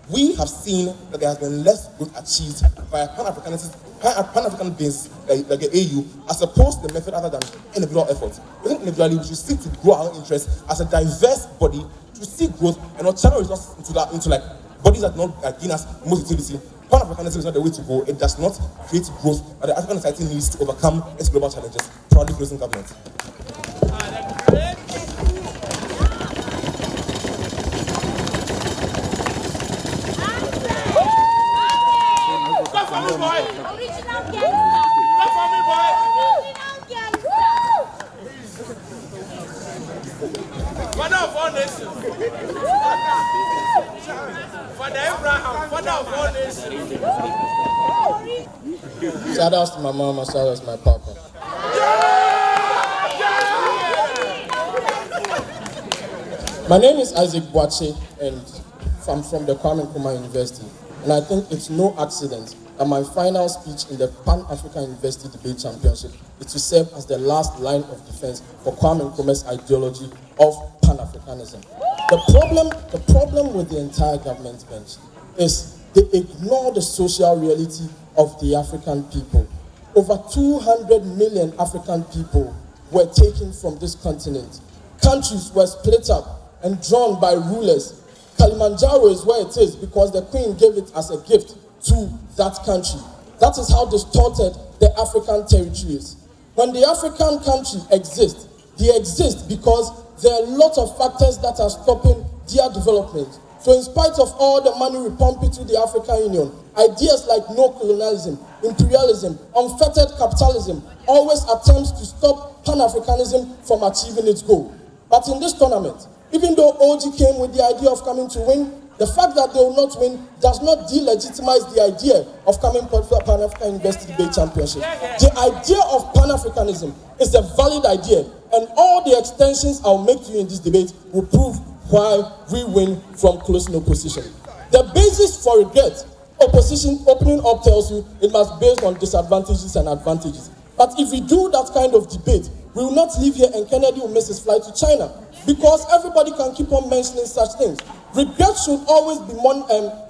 we have seen that there has been less growth achieved by a Pan-African base like the AU, as opposed to the method other than individual effort. We think individually we should seek to grow our own interests as a diverse body to seek growth and not channel resources into like bodies that not gain us most utility. Pan-Africanism is not the way to go. It does not create growth, but the African society needs to overcome its global challenges. Proudly closing government. Father of all nations. Father Abraham, Father of all nations. Shout out to my mama, shout out to my papa. My name is Isaac Boache, and I'm from the Kwame Nkrumah University. And I think it's no accident that my final speech in the Pan-African University Debate Championship is to serve as the last line of defense for Kwame Nkrumah's ideology of Pan-Africanism. The problem with the entire government bench is they ignore the social reality of the African people. Over 200 million African people were taken from this continent. Countries were split up and drawn by rulers. Kilimanjaro is where it is because the Queen gave it as a gift to that country. That is how distorted the African territory is. When the African country exists, they exist because there are a lot of factors that are stopping their development. So in spite of all the money we pump into the African Union, ideas like no colonialism, imperialism, unfettered capitalism always attempts to stop Pan-Africanism from achieving its goal. But in this tournament, even though OG came with the idea of coming to win, the fact that they will not win does not delegitimize the idea of coming to the Pan-African University Debate Championship. The idea of Pan-Africanism is a valid idea, and all the extensions I'll make to you in this debate will prove why we win from close no opposition. The basis for regret, opposition opening up tells you it must be based on disadvantages and advantages. But if we do that kind of debate, we will not live here and Kennedy will miss his flight to China. Because everybody can keep on mentioning such things. Regret should always be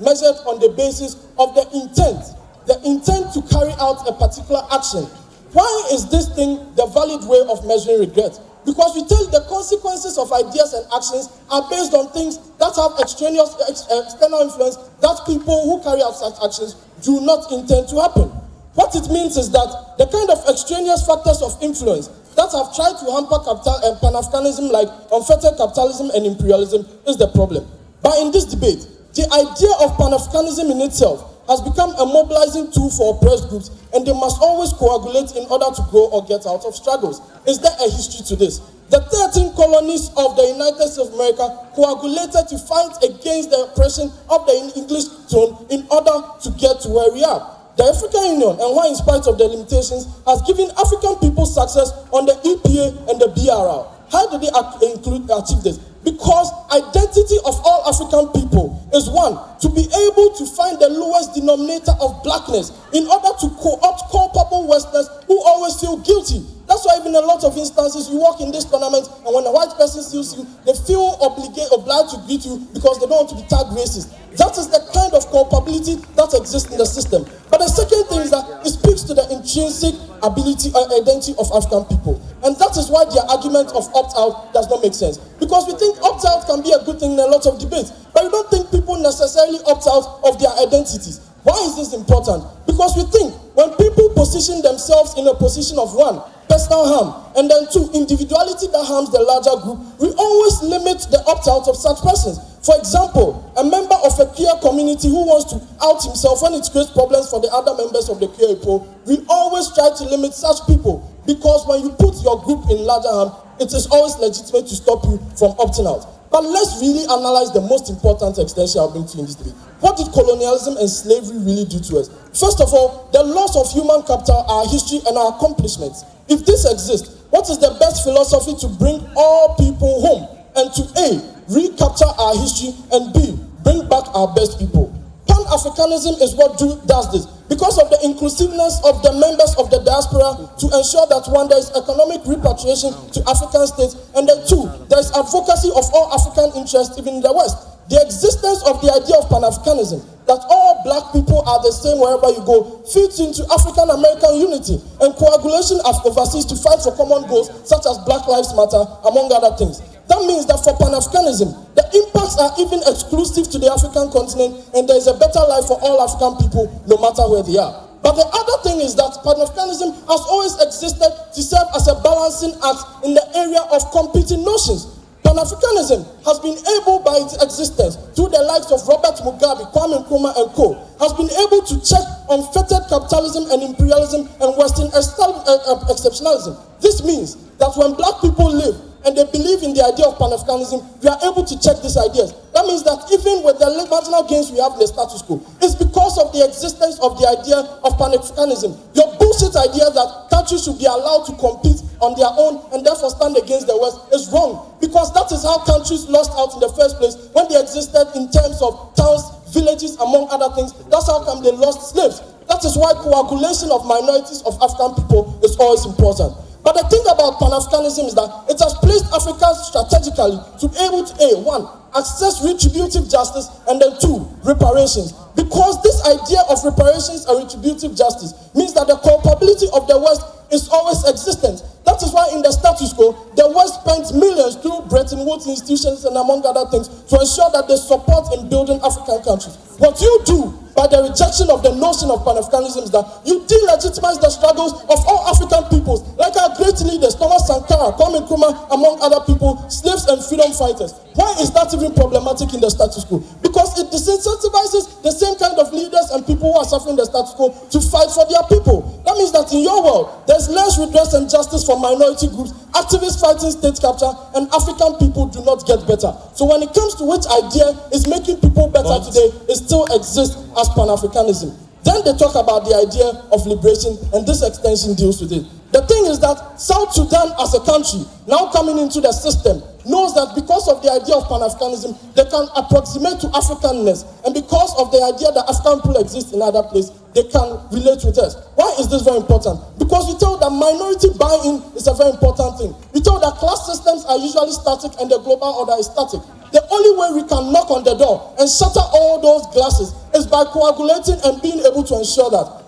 measured on the basis of the intent to carry out a particular action. Why is this thing the valid way of measuring regret? Because we tell the consequences of ideas and actions are based on things that have extraneous, external influence that people who carry out such actions do not intend to happen. What it means is that the kind of extraneous factors of influence that have tried to hamper Pan-Africanism, like unfettered capitalism and imperialism, is the problem. But in this debate, the idea of Pan-Africanism in itself has become a mobilizing tool for oppressed groups, and they must always coagulate in order to grow or get out of struggles. Is there a history to this? The 13 colonies of the United States of America coagulated to fight against the oppression of the English throne in order to get to where we are. The African Union, and why in spite of the limitations, has given African people success on the EPA and the BRL. How did they achieve this? Because identity of all African people is one, to be able to find the lowest denominator of blackness in order to co-opt culpable Westerners who always feel guilty. That's why even in a lot of instances, you walk in this tournament and when a white person sees you, they feel obliged to greet you because they don't want to be tagged racist. That is the kind of culpability that exists in the system. But the second thing is that it speaks to the intrinsic ability or identity of African people. And that is why their argument of opt-out does not make sense. Because we think opt-out can be a good thing in a lot of debates, but we don't think people necessarily opt out of their identities. Why is this important? Because we think when people position themselves in a position of one, personal harm, and then two, individuality that harms the larger group, we always limit the opt-out of such persons. For example, a member of a queer community who wants to out himself when it creates problems for the other members of the queer people, we always try to limit such people, because when you put your group in larger harm, it is always legitimate to stop you from opting out. But let's really analyze the most important extension I'll bring to you in this debate. What did colonialism and slavery really do to us? First of all, the loss of human capital, our history, and our accomplishments. If this exists, what is the best philosophy to bring all people home and to A, recapture our history, and B, bring back our best people? Pan-Africanism is what does this. Because of the inclusiveness of the members of the diaspora to ensure that one, there is economic repatriation to African states, and then two, there is advocacy of all African interests even in the West. The existence of the idea of Pan-Africanism, that all black people are the same wherever you go, feeds into African-American unity and coagulation of overseas to fight for common goals such as Black Lives Matter, among other things. That means that for Pan-Africanism, the impacts are even exclusive to the African continent, and there is a better life for all African people, no matter where they are. But the other thing is that Pan-Africanism has always existed to serve as a balancing act in the area of competing notions. Pan-Africanism has been able, by its existence, through the likes of Robert Mugabe, Kwame Nkrumah, and co., has been able to check unfettered capitalism and imperialism and Western exceptionalism. This means that when black people live and they believe in the idea of Pan-Africanism, we are able to check these ideas. That means that even with the marginal gains we have in the status quo, it's because of the existence of the idea of Pan-Africanism. Your bullshit idea that countries should be allowed to compete on their own and therefore stand against the West is wrong, because that is how countries lost out in the first place when they existed in terms of towns, villages, among other things. That's how come they lost slaves. That is why coagulation of minorities of African people is always important. But the thing about Pan-Africanism is that it has placed Africa strategically to be able to, A, one, access retributive justice, and then two, reparations. Because this idea of reparations and retributive justice means that the culpability of the West is always existent. That is why in the status quo, the West spends millions through Bretton Woods institutions and among other things to ensure that they support in building African countries. What you do by the rejection of the notion of Pan-Africanism is that you delegitimize the struggles of all African peoples, like our great leaders, Thomas Sankara, Kwame Nkrumah, among other people, slaves and freedom fighters. Why is that even problematic in the status quo? Because it disincentivizes the same kind of leaders and people who are suffering the status quo to fight for their people. That means that in your world, there's less redress and justice for minority groups, activists fighting state capture, and African people do not get better. So when it comes to which idea is making people better today, it still exists as Pan-Africanism. Then they talk about the idea of liberation, and this extension deals with it. The thing is that South Sudan as a country, now coming into the system, knows that because of the idea of Pan-Africanism, they can approximate to Africanness. And because of the idea that African people exist in other places, they can relate with us. Why is this very important? Because we tell that minority buy-in is a very important thing. We tell that class systems are usually static and the global order is static. The only way we can knock on the door and shatter all those glasses is by coagulating and being able to ensure that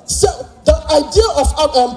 the idea of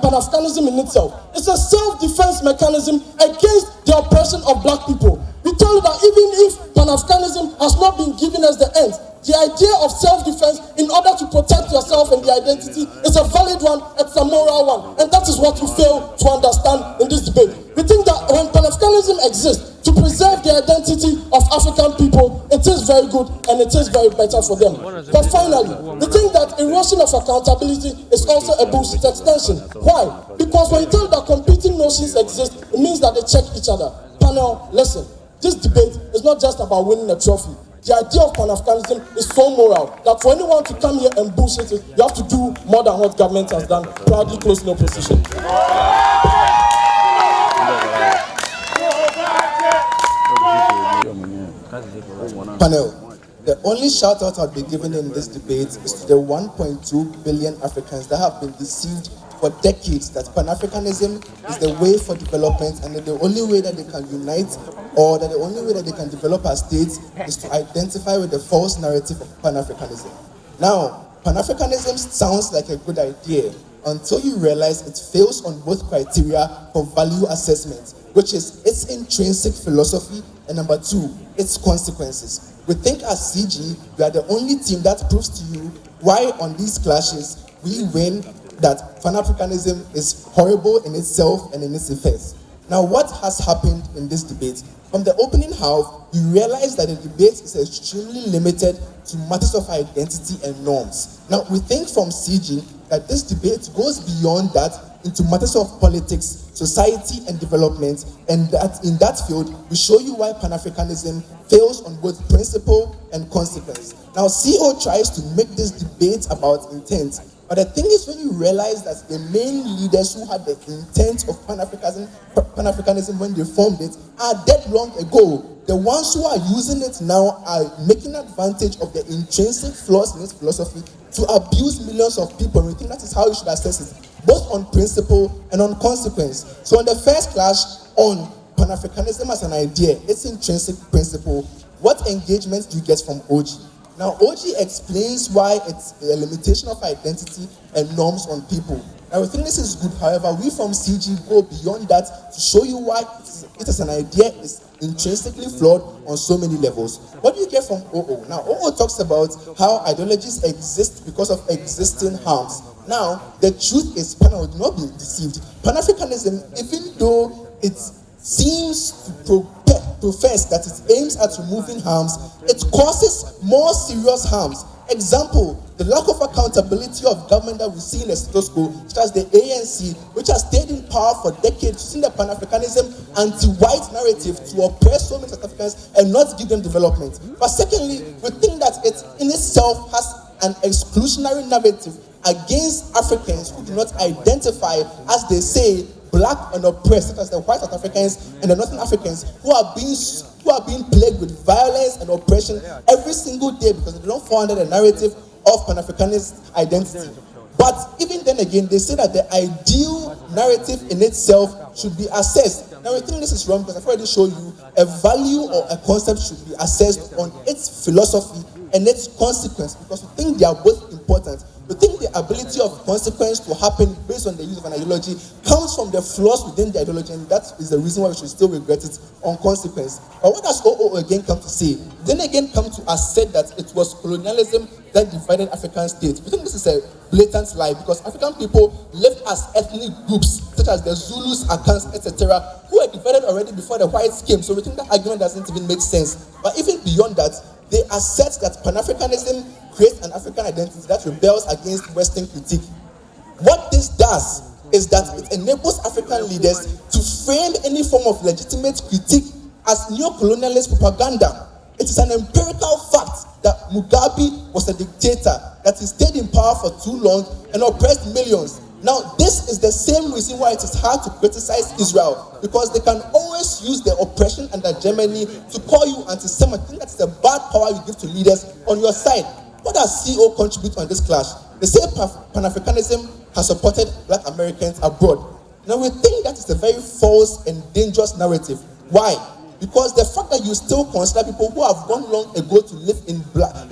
Pan-Africanism in itself is a self-defense mechanism against the oppression of black people. We tell you that even if Pan-Africanism has not been given as the end, the idea of self-defense in order to protect yourself and the identity is a valid one, it's a moral one. And that is what you fail to understand in this debate. We think that when Pan-Africanism exists to preserve the identity of African people, it is very good and it is very better for them. But finally, we think that erosion of accountability is also a bullshit extension. Why? Because when you tell that competing notions exist, it means that they check each other. Panel, listen, this debate is not just about winning a trophy. The idea of Pan-Africanism is so moral that for anyone to come here and bullshit it, you have to do more than what government has done, proudly closing opposition. Panel, the only shout out I'll be given in this debate is to the 1.2 billion Africans that have been deceived for decades that Pan-Africanism is the way for development and that the only way that they can unite or that the only way that they can develop as states is to identify with the false narrative of Pan-Africanism. Now, Pan-Africanism sounds like a good idea until you realize it fails on both criteria for value assessment, which is its intrinsic philosophy and number two, its consequences. We think as CG, we are the only team that proves to you why on these clashes we win that Pan-Africanism is horrible in itself and in its effects. Now, what has happened in this debate? From the opening half, you realize that the debate is extremely limited to matters of identity and norms. Now, we think from CG that this debate goes beyond that into matters of politics, society, and development, and that in that field, we show you why Pan-Africanism fails on both principle and consequence. Now, CO tries to make this debate about intent, but the thing is when you realize that the main leaders who had the intent of Pan-Africanism when they formed it are dead long ago. The ones who are using it now are making advantage of the intrinsic flaws in its philosophy to abuse millions of people. We think that is how you should assess it, both on principle and on consequence. So on the first clash on Pan-Africanism as an idea, its intrinsic principle, what engagements do you get from OG? Now, OG explains why it's a limitation of identity and norms on people. Now, we think this is good. However, we from CG go beyond that to show you why it as an idea is intrinsically flawed on so many levels. What do you get from OO? Now, OO talks about how ideologies exist because of existing harms. Now, the truth is, Pan would not be deceived. Pan-Africanism, even though it seems to profess that it aims at removing harms, it causes more serious harms. Example, the lack of accountability of government that we see in the status quo, such as the ANC, which has stayed in power for decades, using the Pan-Africanism anti-white narrative to oppress so many South Africans and not give them development. But secondly, we think that it in itself has an exclusionary narrative against Africans who do not identify, as they say, black and oppressed, such as the white South Africans and the Northern Africans who are being plagued with violence and oppression every single day because they don't fall under the narrative of Pan-Africanist identity. But even then again, they say that the ideal narrative in itself should be assessed. Now, I think this is wrong because I've already shown you a value or a concept should be assessed on its philosophy and its consequence because we think they are both important. We think the ability of consequence to happen based on the use of an ideology comes from the flaws within the ideology, and that is the reason why we should still regret it on consequence. But what does OO again come to say? Then again come to assert that it was colonialism that divided African states. We think this is a blatant lie because African people lived as ethnic groups such as the Zulus, Akans, etc., who were divided already before the whites came. So we think that argument doesn't even make sense. But even beyond that, they assert that Pan-Africanism creates an African identity that rebels against Western critique. What this does is that it enables African leaders to frame any form of legitimate critique as neo-colonialist propaganda. It is an empirical fact that Mugabe was a dictator, that he stayed in power for too long and oppressed millions. Now, this is the same reason why it is hard to criticize Israel, because they can always use their oppression under Germany to call you anti-Semitic. I think that's the bad power you give to leaders on your side. What does CO contribute on this clash? They say Pan-Africanism has supported Black Americans abroad. Now, we think that is a very false and dangerous narrative. Why? Because the fact that you still consider people who have gone long ago to live in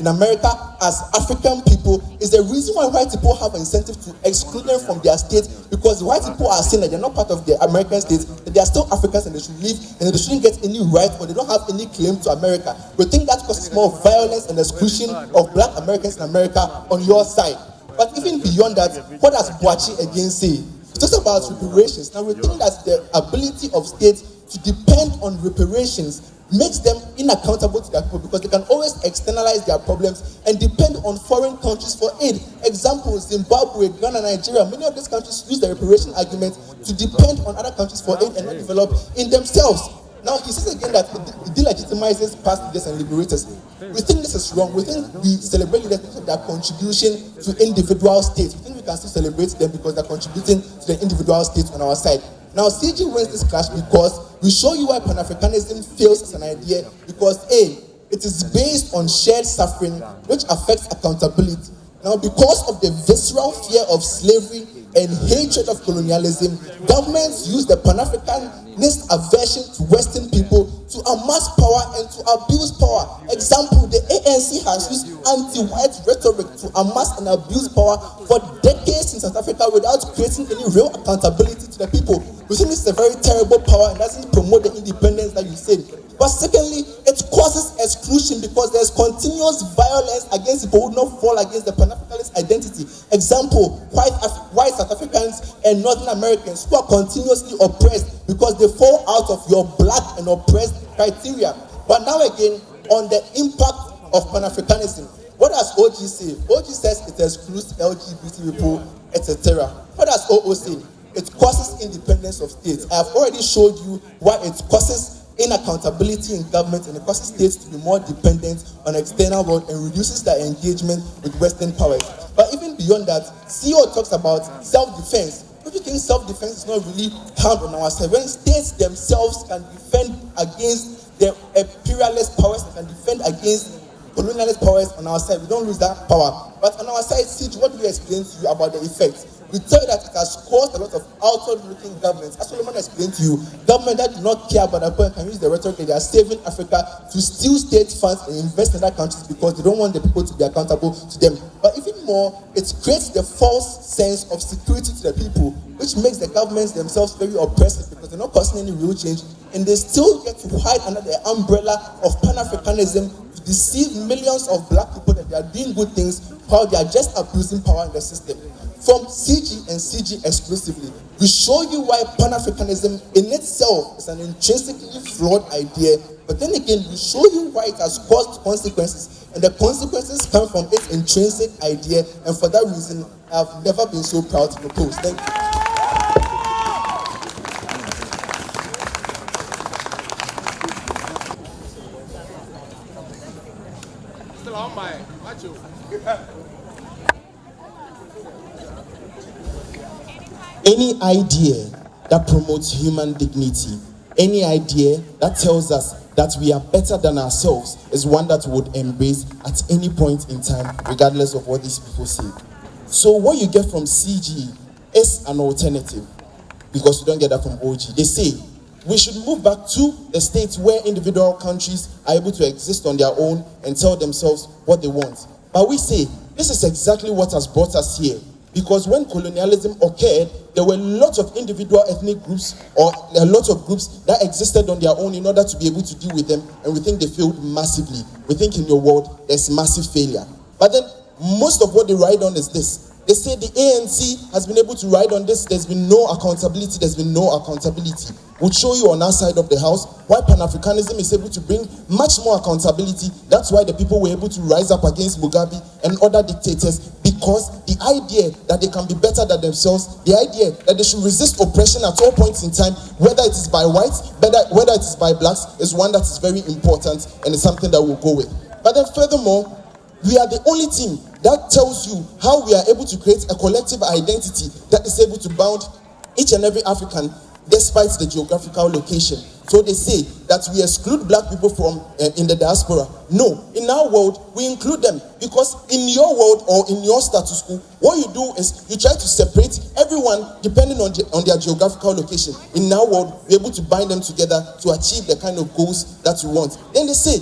America as African people is the reason why white people have an incentive to exclude them from their state, because the white people are saying that they're not part of the American state, that they are still Africans and they should live and they shouldn't get any right, or they don't have any claim to America. We think that causes more violence and exclusion of Black Americans in America on your side. But even beyond that, what does Paudc again say? It's just about reparations. Now, we think that the ability of states to depend on reparations makes them unaccountable to their people, because they can always externalize their problems and depend on foreign countries for aid. Example, Zimbabwe, Ghana, Nigeria, many of these countries use the reparation argument to depend on other countries for aid and not develop in themselves. Now, he says again that it delegitimizes past leaders and liberators. We think this is wrong. We think we celebrate leaders because of their contribution to individual states. We think we can still celebrate them because they're contributing to the individual states on our side. Now, CG wins this clash because we show you why Pan-Africanism fails as an idea, because A, it is based on shared suffering, which affects accountability. Now, because of the visceral fear of slavery and hatred of colonialism, governments use the Pan-Africanist aversion to Western people to amass power and to abuse power. Example, the ANC has used anti-white rhetoric to amass and abuse power for decades in South Africa without creating any real accountability to the people. We think this is a very terrible power and doesn't promote the independence that you said. But secondly, it causes exclusion because there's continuous violence against people who don't fall against the Pan-Africanist identity. Example, white South Africans and Northern Americans who are continuously oppressed because they fall out of your black and oppressed criteria. But now again, on the impact of Pan-Africanism, what does OG say? OG says it excludes LGBT people, etc. What does OO say? It causes independence of states. I have already showed you why it causes inaccountability in government, and it causes states to be more dependent on external world and reduces their engagement with Western powers. But even beyond that, CO talks about self-defense. Don't you think self-defense is not really count on our side? When states themselves can defend against the imperialist powers, they can defend against colonialist powers on our side, we don't lose that power. But on our side, Siege, what do we explain to you about the effects? We tell you that it has caused a lot of outward-looking governments. As Solomon explained to you, government that do not care about the point can use the rhetoric that they are saving Africa to steal state funds and invest in other countries because they don't want the people to be accountable to them. But even more, it creates the false sense of security to the people, which makes the governments themselves very oppressive because they're not causing any real change, and they still get to hide under the umbrella of Pan-Africanism to deceive millions of black people that they are doing good things while they are just abusing power in the system. From CG and CG exclusively, we show you why Pan-Africanism in itself is an intrinsically flawed idea, but then again, we show you why it has caused consequences, and the consequences come from its intrinsic idea, and for that reason, I have never been so proud to propose. Thank you. Still on my macho. Any idea that promotes human dignity, any idea that tells us that we are better than ourselves is one that we would embrace at any point in time, regardless of what these people say. So what you get from CG is an alternative, because you don't get that from OG. They say we should move back to the states where individual countries are able to exist on their own and tell themselves what they want. But we say this is exactly what has brought us here. Because when colonialism occurred, there were lots of individual ethnic groups or a lot of groups that existed on their own in order to be able to deal with them, and we think they failed massively. We think in your world there's massive failure. But then most of what they ride on is this. They say the ANC has been able to ride on this, there's been no accountability, there's been no accountability. We'll show you on our side of the house why Pan-Africanism is able to bring much more accountability. That's why the people were able to rise up against Mugabe and other dictators, because because the idea that they can be better than themselves, the idea that they should resist oppression at all points in time, whether it is by whites, whether it is by blacks, is one that is very important and is something that we'll go with. But then furthermore, we are the only team that tells you how we are able to create a collective identity that is able to bound each and every African despite the geographical location. So they say that we exclude black people from in the diaspora. No, in our world, we include them, because in your world or in your status quo, what you do is you try to separate everyone depending on their geographical location. In our world, we're able to bind them together to achieve the kind of goals that we want. Then they say,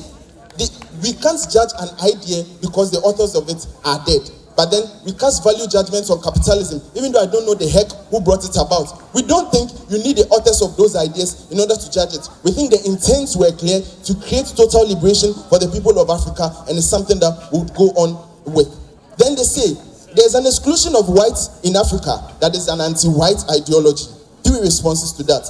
we can't judge an idea because the authors of it are dead. But then we cast value judgments on capitalism, even though I don't know the heck who brought it about. We don't think you need the authors of those ideas in order to judge it. We think the intents were clear to create total liberation for the people of Africa, and it's something that would go on with. Then they say there's an exclusion of whites in Africa that is an anti-white ideology. 3 responses to that.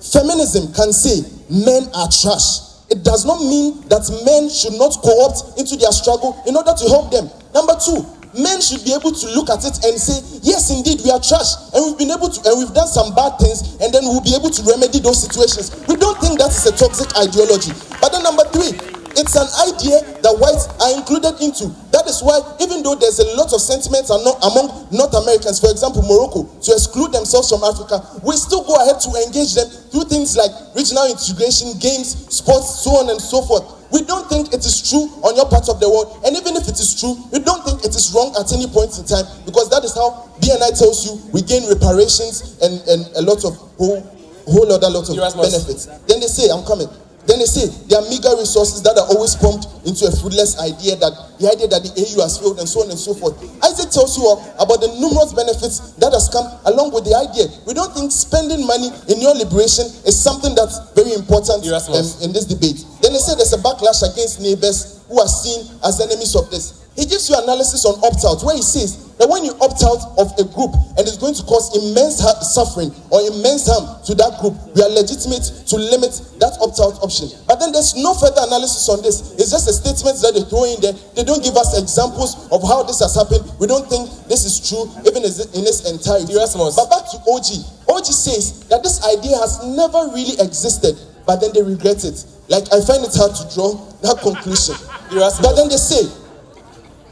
Feminism can say men are trash. It does not mean that men should not co-opt into their struggle in order to help them. Number 2, men should be able to look at it and say, yes, indeed, we are trash, and we've been able to, and we've done some bad things, and then we'll be able to remedy those situations. We don't think that is a toxic ideology. But then number 3, it's an idea that whites are included into. That is why, even though there's a lot of sentiments among North Americans, for example, Morocco, to exclude themselves from Africa, we still go ahead to engage them through things like regional integration, games, sports, so on and so forth. We don't think it is true on your part of the world, and even if it is true, we don't think it is wrong at any point in time, because that is how BNI tells you we gain reparations and a lot of whole other lot of benefits. Then they say, I'm coming. Then they say there are meager resources that are always pumped into a fruitless idea, that the idea that the AU has failed and so on and so forth. Isaac tells you about the numerous benefits that has come along with the idea. We don't think spending money in your liberation is something that's very important in this debate. Then they say there's a backlash against neighbors who are seen as enemies of this. He gives you analysis on opt-out, where he says that when you opt out of a group and it's going to cause immense suffering or immense harm to that group, we are legitimate to limit that opt-out option. But then there's no further analysis on this. It's just a statement that they throw in there. They don't give us examples of how this has happened. We don't think this is true, even in its entirety. But back to OG. OG says that this idea has never really existed, but then they regret it. Like, I find it hard to draw that conclusion. But then they say,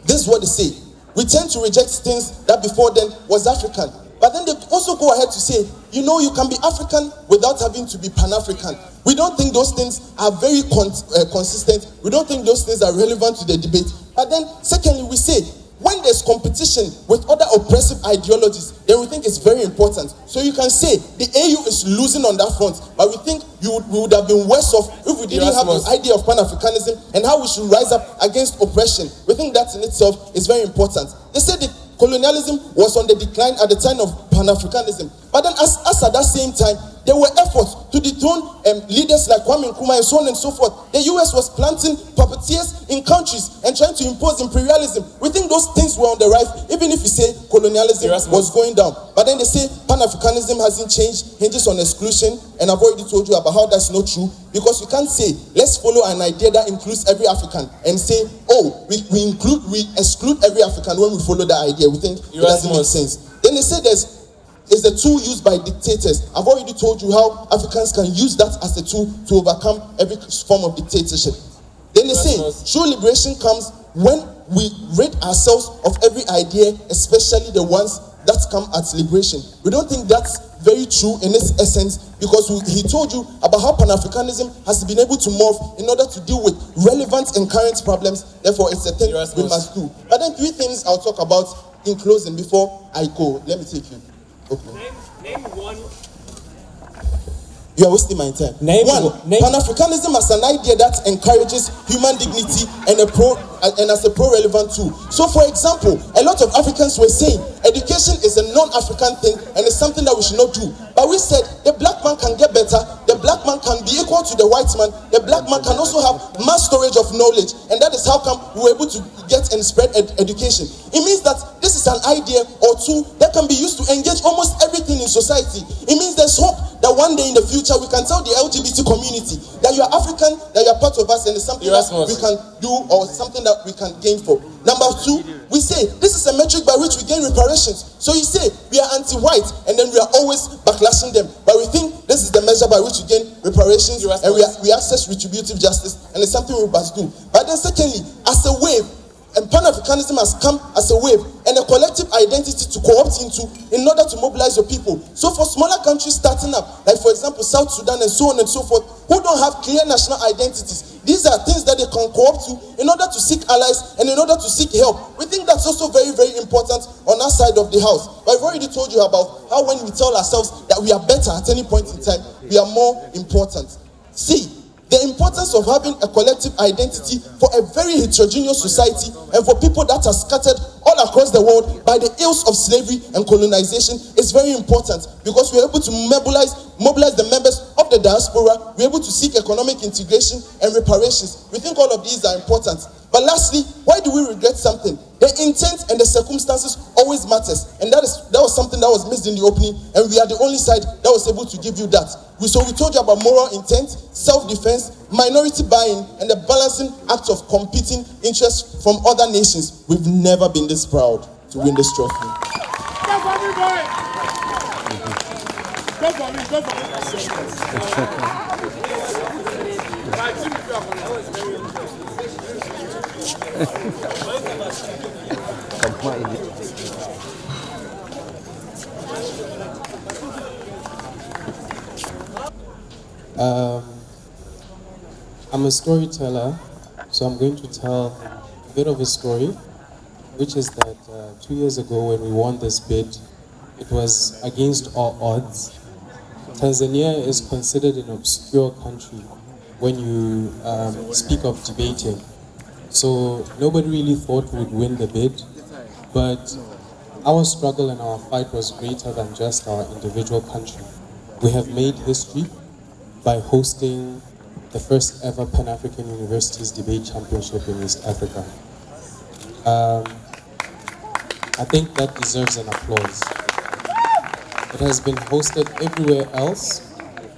this is what they say: we tend to reject things that before then was African. But then they also go ahead to say, you know, you can be African without having to be Pan-African. We don't think those things are very consistent. We don't think those things are relevant to the debate. But then, secondly, we say, when there's competition with other oppressive ideologies, then we think it's very important. So you can say the AU is losing on that front, but we think we would have been worse off if we didn't have the idea of Pan-Africanism and how we should rise up against oppression. We think that in itself is very important. They said that colonialism was on the decline at the time of Pan-Africanism. But then as at that same time, there were efforts to dethrone leaders like Kwame Nkrumah and so on and so forth. The US was planting puppeteers in countries and trying to impose imperialism. We think those things were on the rise, even if you say colonialism was going down. But then they say Pan-Africanism hasn't changed, hinges on exclusion, and I've already told you about how that's not true, because you can't say, let's follow an idea that includes every African and say, oh, we exclude every African when we follow that idea. We think it doesn't make sense. Then they say there's the tool used by dictators. I've already told you how Africans can use that as a tool to overcome every form of dictatorship. Then they say true liberation comes when we rid ourselves of every idea, especially the ones that come at liberation. We don't think that's very true in its essence, because he told you about how Pan-Africanism has been able to morph in order to deal with relevant and current problems. Therefore, it's a thing we must do. But then 3 things I'll talk about in closing before I go. Let me take you. Okay. Name one. You are wasting my time. Pan-Africanism as an idea that encourages human dignity and as a pro-relevant tool. So, for example, a lot of Africans were saying education is a non-African thing and it's something that we should not do. But we said the black man can get better, the black man can be equal to the white man, the black man can also have mass storage of knowledge, and that is how come we were able to get and spread education. It means that this is an idea or two that can be used to engage almost everything in society. It means there's hope that one day in the future we can tell the LGBT community that you are African, that you are part of us, and it's something that we can do or something that we can gain for. Number 2, we say this is a metric by which which we gain reparations. So you say we are anti-white and then we are always backlashing them. But we think this is the measure by which we gain reparations and we access retributive justice, and it's something we must do. But then secondly, as a wave, and Pan-Africanism has come as a wave and a collective identity to co-opt into in order to mobilize your people. So for smaller countries starting up, like for example South Sudan and so on and so forth, who don't have clear national identities, these are things that they can co-opt to in order to seek allies and in order to seek help. We think that's also very, very important on our side of the house. But I've already told you about how when we tell ourselves that we are better at any point in time, we are more important. See, the importance of having a collective identity for a very heterogeneous society and for people that are scattered all across the world by the ills of slavery and colonization is very important, because we're able to mobilize the members of the diaspora, we're able to seek economic integration and reparations. We think all of these are important. But lastly, why do we regret something? The intent and the circumstances always matters, and that was something that was missed in the opening, and we are the only side that was able to give you that. So we told you about moral intent, self-defense, minority buy-in, and the balancing act of competing interests from other nations. We've never been this proud to win this trophy. Go for me, boy! Go for me, go for me. I'm a storyteller, so I'm going to tell a bit of a story, which is that 2 years ago when we won this bid, it was against all odds. Tanzania is considered an obscure country when you speak of debating. So nobody really thought we'd win the bid, but our struggle and our fight was greater than just our individual country. We have made history by hosting the first ever Pan-African Universities Debate Championship in East Africa. I think that deserves an applause. It has been hosted everywhere else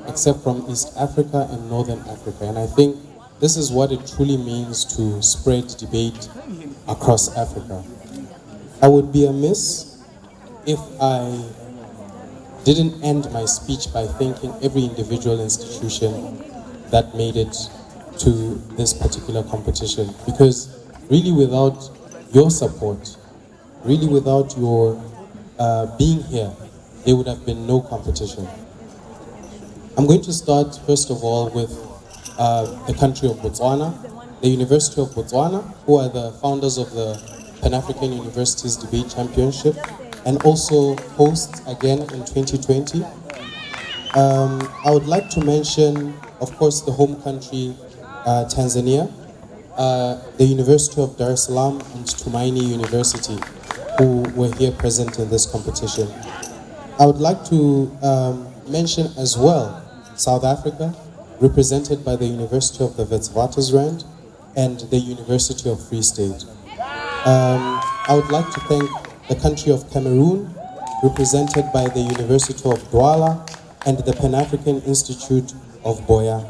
except from East Africa and Northern Africa, and I think this is what it truly means to spread debate across Africa. I would be amiss if I didn't end my speech by thanking every individual institution that made it to this particular competition, because really without your support, really without your being here, there would have been no competition. I'm going to start first of all with the country of Botswana, the University of Botswana, who are the founders of the Pan-African Universities Debate Championship and also hosts again in 2020. I would like to mention, of course, the home country, Tanzania, the University of Dar es Salaam and Tumaini University, who were here present in this competition. I would like to mention as well South Africa, represented by the University of the Witwatersrand and the University of Free State. I would like to thank the country of Cameroon, represented by the University of Douala and the Pan-African Institute of Boya.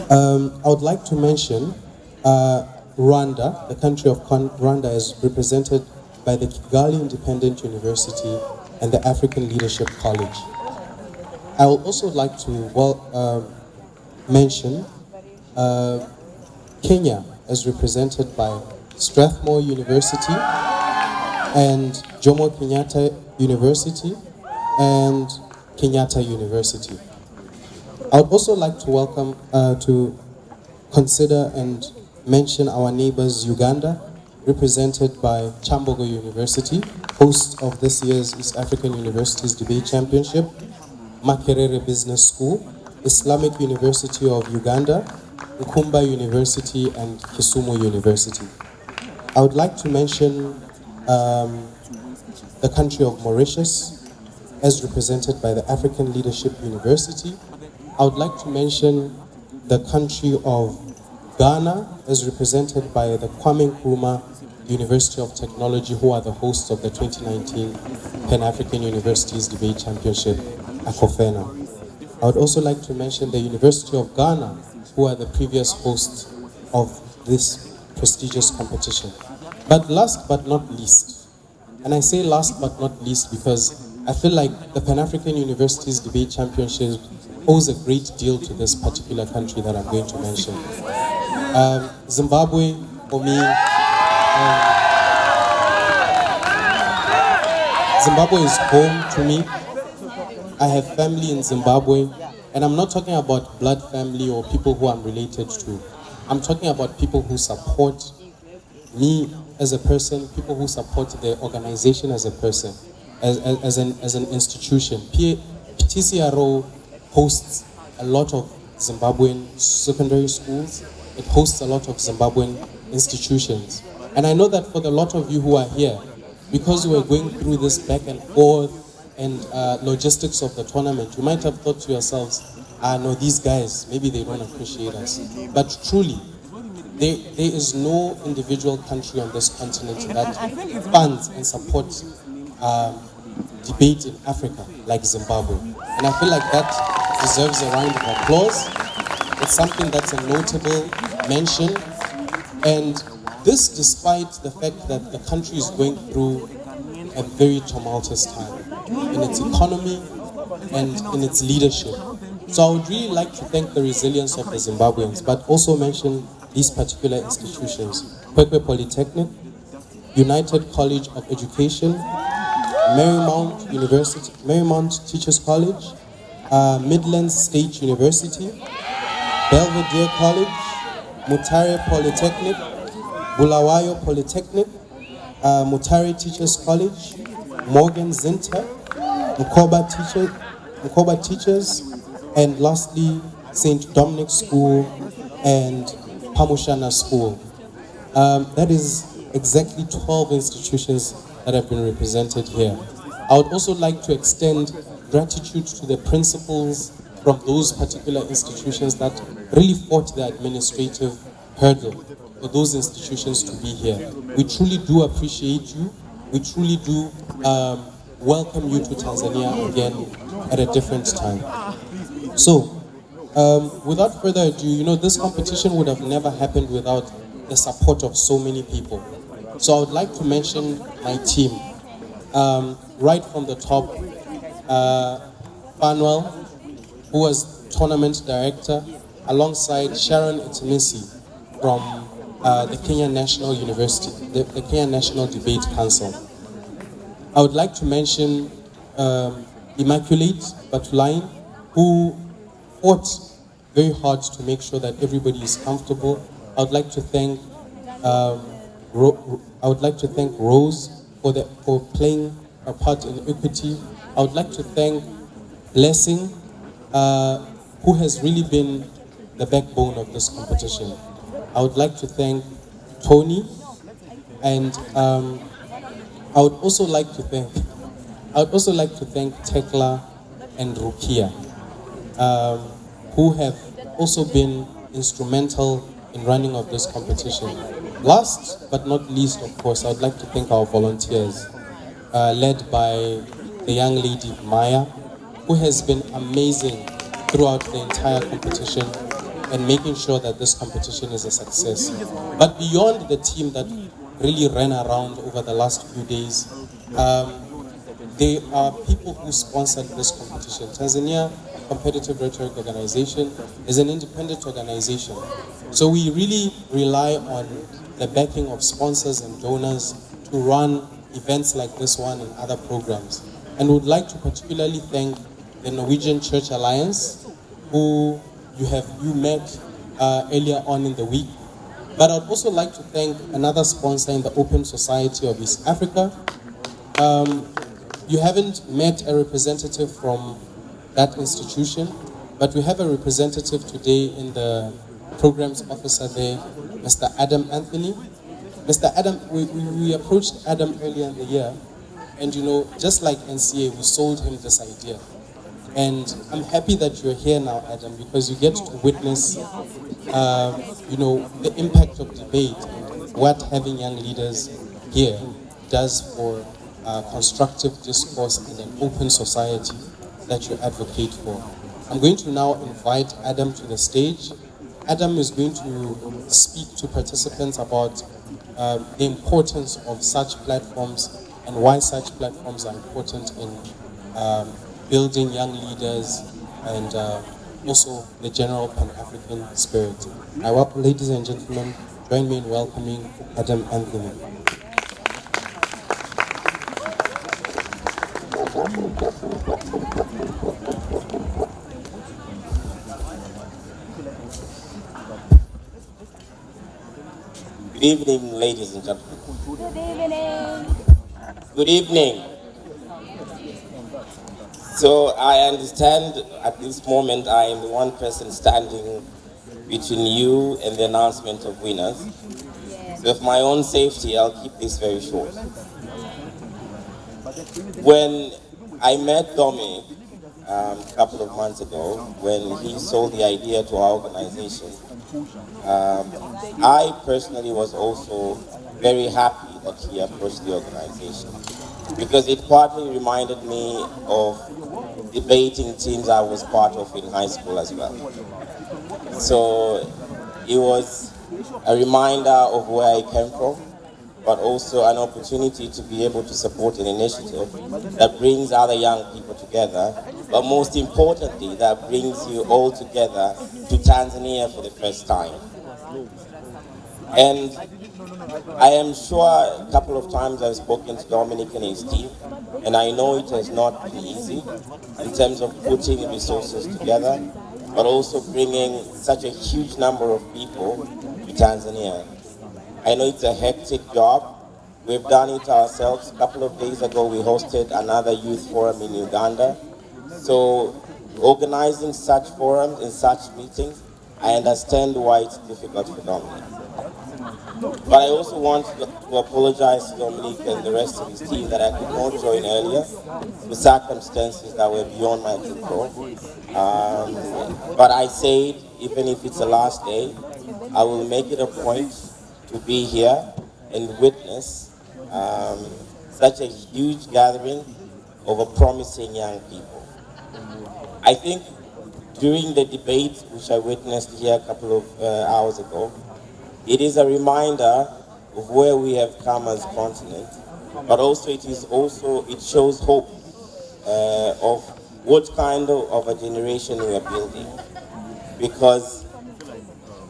I would like to mention Rwanda, the country of Rwanda is represented by the Kigali Independent University and the African Leadership College. I would also like to mention Kenya, as represented by Strathmore University and Jomo Kenyatta University and Kenyatta University. I would also like to welcome, to consider and mention our neighbors Uganda, represented by Chambogo University, host of this year's East African Universities Debate Championship, Makerere Business School, Islamic University of Uganda, Nkrumah University, and Kisumu University. I would like to mention the country of Mauritius, as represented by the African Leadership University. I would like to mention the country of Ghana, as represented by the Kwame Nkrumah University of Technology, who are the hosts of the 2019 Pan-African Universities Debate Championship, Convenor. I would also like to mention the University of Ghana, who are the previous hosts of this prestigious competition. But last but not least, And I say last but not least because I feel like the Pan-African Universities Debate Championship owes a great deal to this particular country that I'm going to mention. Zimbabwe, for me, Zimbabwe is home to me. I have family in Zimbabwe, and I'm not talking about blood family or people who I'm related to. I'm talking about people who support me as a person, people who support the organization as a person, as an institution. TCRO hosts a lot of Zimbabwean secondary schools. It hosts a lot of Zimbabwean institutions. And I know that for the lot of you who are here, because we were going through this back and forth and logistics of the tournament, you might have thought to yourselves, no, these guys, maybe they don't appreciate us. But truly, there is no individual country on this continent that funds and supports debate in Africa like Zimbabwe. And I feel like that deserves a round of applause. It's something that's a notable mention. And this despite the fact that the country is going through a very tumultuous time in its economy and in its leadership. So I would really like to thank the resilience of the Zimbabweans, but also mention these particular institutions: Kwame Polytechnic, United College of Education, Marymount University, Marymount Teachers College, Midlands State University, Belvedere College, Mutare Polytechnic, Bulawayo Polytechnic, Mutare Teachers College, Morgan Zinter, Mkoba Teachers, and lastly, St. Dominic School and Pamushana School. That is exactly 12 institutions that have been represented here. I would also like to extend gratitude to the principals from those particular institutions that really fought the administrative hurdle for those institutions to be here. We truly do appreciate you. We truly do welcome you to Tanzania again at a different time. So, without further ado, this competition would have never happened without the support of so many people. So I would like to mention my team. Right from the top, Fanuel, who was tournament director, alongside Sharon Itimisi from the Kenya National University, the Kenya National Debate Council. I would like to mention Immaculate Batulain, who fought very hard to make sure that everybody is comfortable. I would like to thank Rose for playing a part in equity. I would like to thank Blessing, who has really been the backbone of this competition. I would like to thank Tony, and I would also like to thank Tekla and Rukia, who have also been instrumental in running of this competition. Last but not least, of course, I would like to thank our volunteers, led by the young lady Maya, who has been amazing throughout the entire competition and making sure that this competition is a success. But beyond the team that really ran around over the last few days, there are people who sponsored this competition. Tanzania Competitive Rhetoric Organization is an independent organization. So we really rely on the backing of sponsors and donors to run events like this one and other programs. And would like to particularly thank the Norwegian Church Alliance, who you met earlier on in the week. But I'd also like to thank another sponsor in the Open Society of East Africa. You haven't met a representative from that institution, but we have a representative today in the programs officer there, Mr. Adam Anthony. Mr. Adam, we approached Adam earlier in the year, and just like NCA, we sold him this idea. And I'm happy that you're here now, Adam, because you get to witness, the impact of debate and what having young leaders here does for constructive discourse in an open society that you advocate for. I'm going to now invite Adam to the stage. Adam is going to speak to participants about the importance of such platforms and why such platforms are important in building young leaders and also the general Pan-African spirit. I welcome, ladies and gentlemen, join me in welcoming Madam Anthony. Good evening, ladies and gentlemen. Good evening. Good evening. So I understand at this moment I am the one person standing between you and the announcement of winners. So for my own safety, I'll keep this very short. When I met Dominic a couple of months ago, when he sold the idea to our organization, I personally was also very happy that he approached the organization, because it partly reminded me of debating teams I was part of in high school as well. So it was a reminder of where I came from, but also an opportunity to be able to support an initiative that brings other young people together, but most importantly, that brings you all together to Tanzania for the first time. And I am sure a couple of times I've spoken to Dominic and his team, and I know it has not been easy in terms of putting resources together, but also bringing such a huge number of people to Tanzania. I know it's a hectic job. We've done it ourselves. A couple of days ago, we hosted another youth forum in Uganda. So organizing such forums and such meetings, I understand why it's difficult for Dominic. But I also want to apologize to Dominic and the rest of his team that I could not join earlier for circumstances that were beyond my control. But I said, even if it's the last day, I will make it a point to be here and witness such a huge gathering of a promising young people. I think during the debate, which I witnessed here a couple of hours ago, it is a reminder of where we have come as a continent, but also it shows hope of what kind of a generation we are building. Because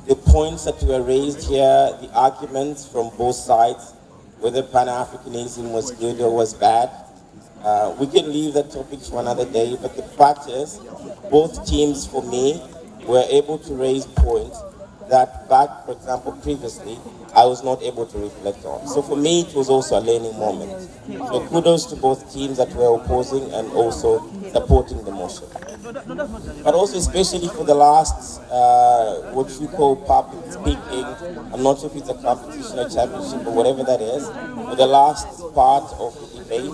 the points that were raised here, the arguments from both sides, whether Pan-Africanism was good or was bad, we can leave that topic for another day, but the fact is, both teams for me were able to raise points that back, for example, previously, I was not able to reflect on. So for me, it was also a learning moment. So kudos to both teams that were opposing and also supporting the motion. But also especially for the last, what you call public speaking, I'm not sure if it's a competition or championship or whatever that is, for the last part of the debate,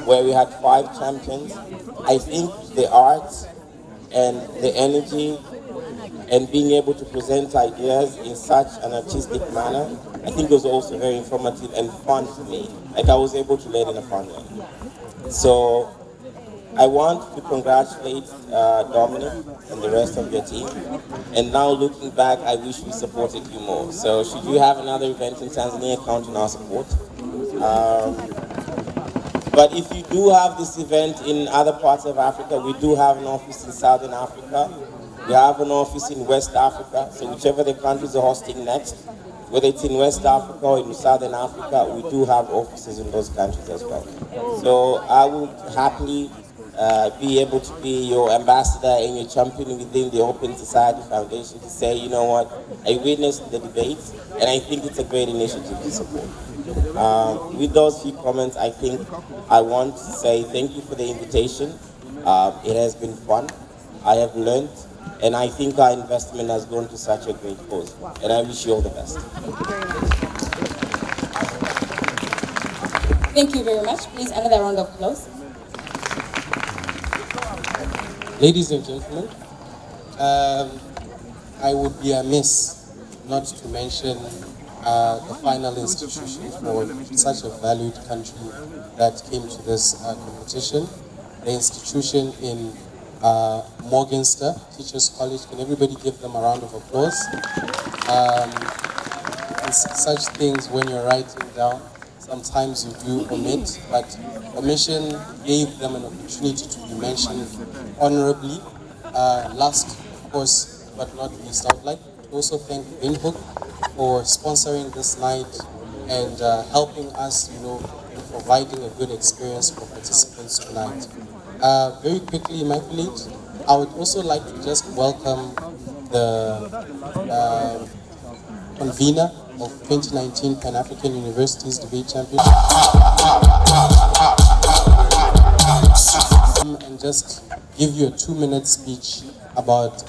where we had 5 champions, I think the art and the energy and being able to present ideas in such an artistic manner, I think it was also very informative and fun for me. Like I was able to learn in a fun way. So I want to congratulate Dominic and the rest of your team. And now looking back, I wish we supported you more. So should you have another event in Tanzania, count on our support. But if you do have this event in other parts of Africa, we do have an office in Southern Africa. We have an office in West Africa, so whichever the countries are hosting next, whether it's in West Africa or in Southern Africa, we do have offices in those countries as well. So I will happily be able to be your ambassador and your champion within the Open Society Foundation to say, you know what, I witnessed the debates and I think it's a great initiative to support. With those few comments, I think I want to say thank you for the invitation. It has been fun. I have learned. And I think our investment has gone to such a great cause. And I wish you all the best. Thank you very much. Please, another round of applause. Ladies and gentlemen, I would be amiss not to mention the final institution for such a valued country that came to this competition. The institution in Morgenster Teachers College. Can everybody give them a round of applause? Such things when you're writing down sometimes you do omit, but omission gave them an opportunity to be mentioned honorably. Last, of course, but not least, I would like to also thank Windhoek for sponsoring this night and helping us, in providing a good experience for participants tonight. Very quickly, Immaculate, I would also like to just welcome the convener of 2019 Pan-African Universities Debate Championship. And just give you a 2-minute speech about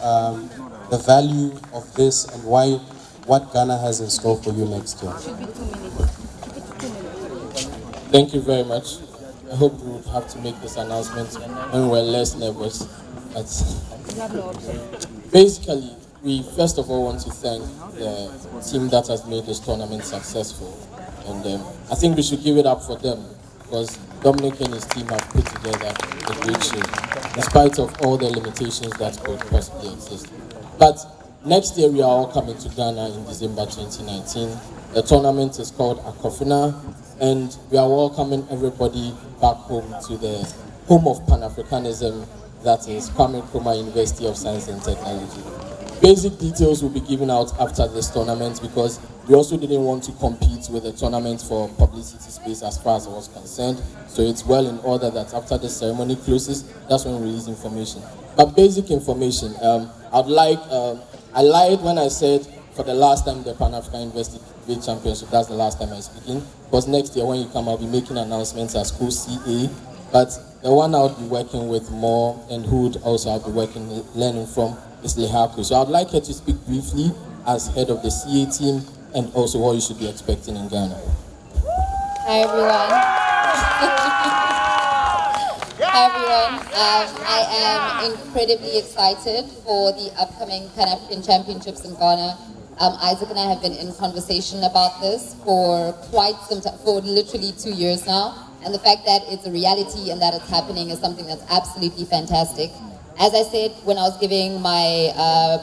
the value of this and what Ghana has in store for you next year. Thank you very much. I hope we would have to make this announcement when we're less nervous. Basically, we first of all want to thank the team that has made this tournament successful. And I think we should give it up for them because Dominic and his team have put together a great show, in spite of all the limitations that could possibly exist. But next year we are all coming to Ghana in December 2019. The tournament is called Convenor, and we are welcoming everybody back home to the home of Pan-Africanism, that is Kwame Nkrumah University of Science and Technology. Basic details will be given out after this tournament because we also didn't want to compete with the tournament for publicity space as far as I was concerned. So it's well in order that after the ceremony closes, that's when we release information. But basic information, I lied when I said for the last time the Pan-African University Debate Championship, that's the last time I'm speaking. Because next year when you come, I'll be making announcements as co-CA. But the one I'll be working with more and who would also I'll be learning from is Lehaku. So I'd like her to speak briefly as head of the CA team and also what you should be expecting in Ghana. Hi everyone. Hi everyone. I am incredibly excited for the upcoming Pan-African Championships in Ghana. Isaac and I have been in conversation about this for quite some time, for literally 2 years now. And the fact that it's a reality and that it's happening is something that's absolutely fantastic. As I said when I was giving my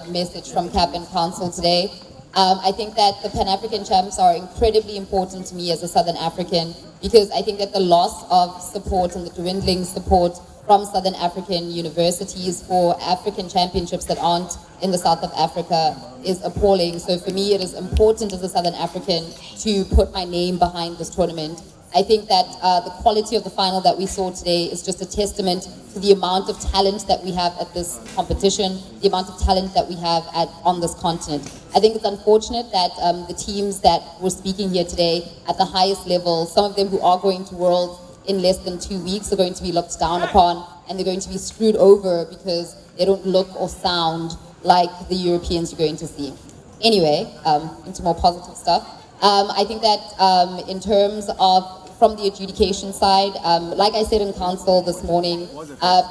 message from CAP and Council today, I think that the Pan-African Champs are incredibly important to me as a Southern African because I think that the loss of support and the dwindling support from Southern African universities for African championships that aren't in the south of Africa is appalling. So for me, it is important as a Southern African to put my name behind this tournament. I think that the quality of the final that we saw today is just a testament to the amount of talent that we have at this competition, the amount of talent that we have on this continent. I think it's unfortunate that the teams that were speaking here today at the highest level, some of them who are going to Worlds in less than 2 weeks are going to be looked down upon and they're going to be screwed over because they don't look or sound like the Europeans you're going to see. Anyway, into more positive stuff. I think that in terms of from the adjudication side, like I said in council this morning,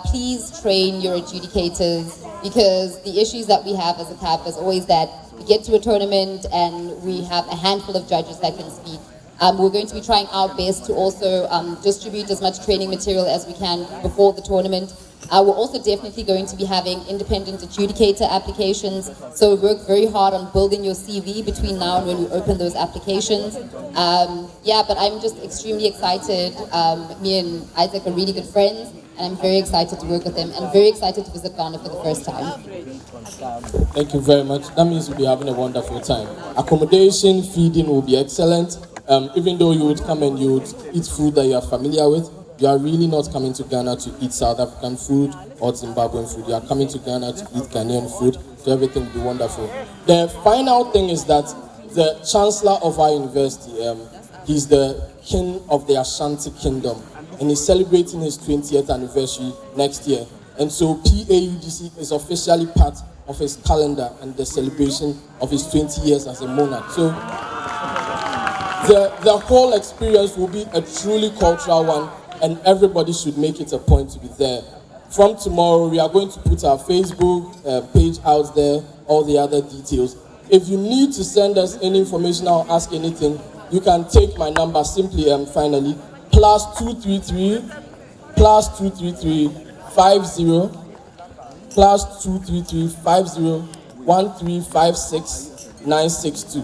please train your adjudicators because the issues that we have as a CAP is always that we get to a tournament and we have a handful of judges that can speak. We're going to be trying our best to also distribute as much training material as we can before the tournament. We're also definitely going to be having independent adjudicator applications, so work very hard on building your CV between now and when we open those applications. Yeah, but I'm just extremely excited. Me and Isaac are really good friends, and I'm very excited to work with him, and very excited to visit Ghana for the first time. Thank you very much. That means we'll be having a wonderful time. Accommodation, feeding will be excellent. Even though you would come and you would eat food that you are familiar with, you are really not coming to Ghana to eat South African food or Zimbabwean food. You are coming to Ghana to eat Ghanaian food, so everything will be wonderful. The final thing is that the Chancellor of our university, he's the king of the Ashanti Kingdom, and he's celebrating his 20th anniversary next year. And so PAUDC is officially part of his calendar and the celebration of his 20 years as a monarch. So the whole experience will be a truly cultural one, and everybody should make it a point to be there. From tomorrow, we are going to put our Facebook page out there, all the other details. If you need to send us any information or ask anything, you can take my number simply and finally, +233 +233 50 +233 50 1356 962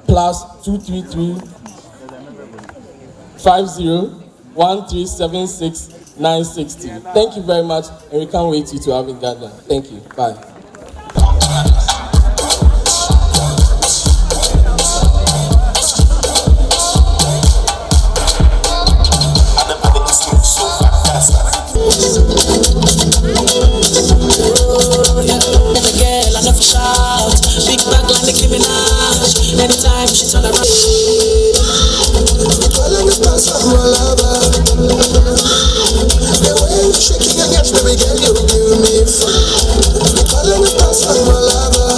+233 501376 Thank you very much, and we can't wait to have in Ghana. Thank you. Bye. Anytime she turn around, the way you shaking your ass, baby girl, you give me fun. Calling me person, my lover.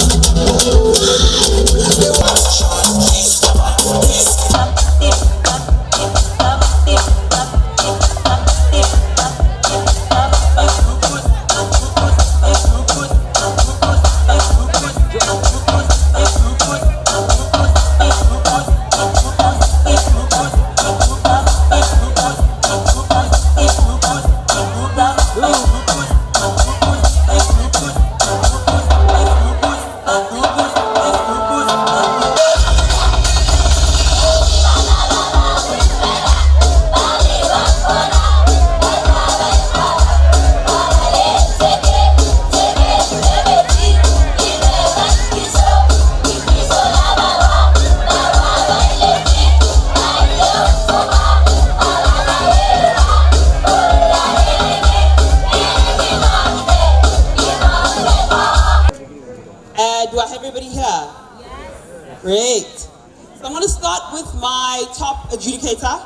Do I have everybody here? Yes. Great. So I'm going to start with my top adjudicator.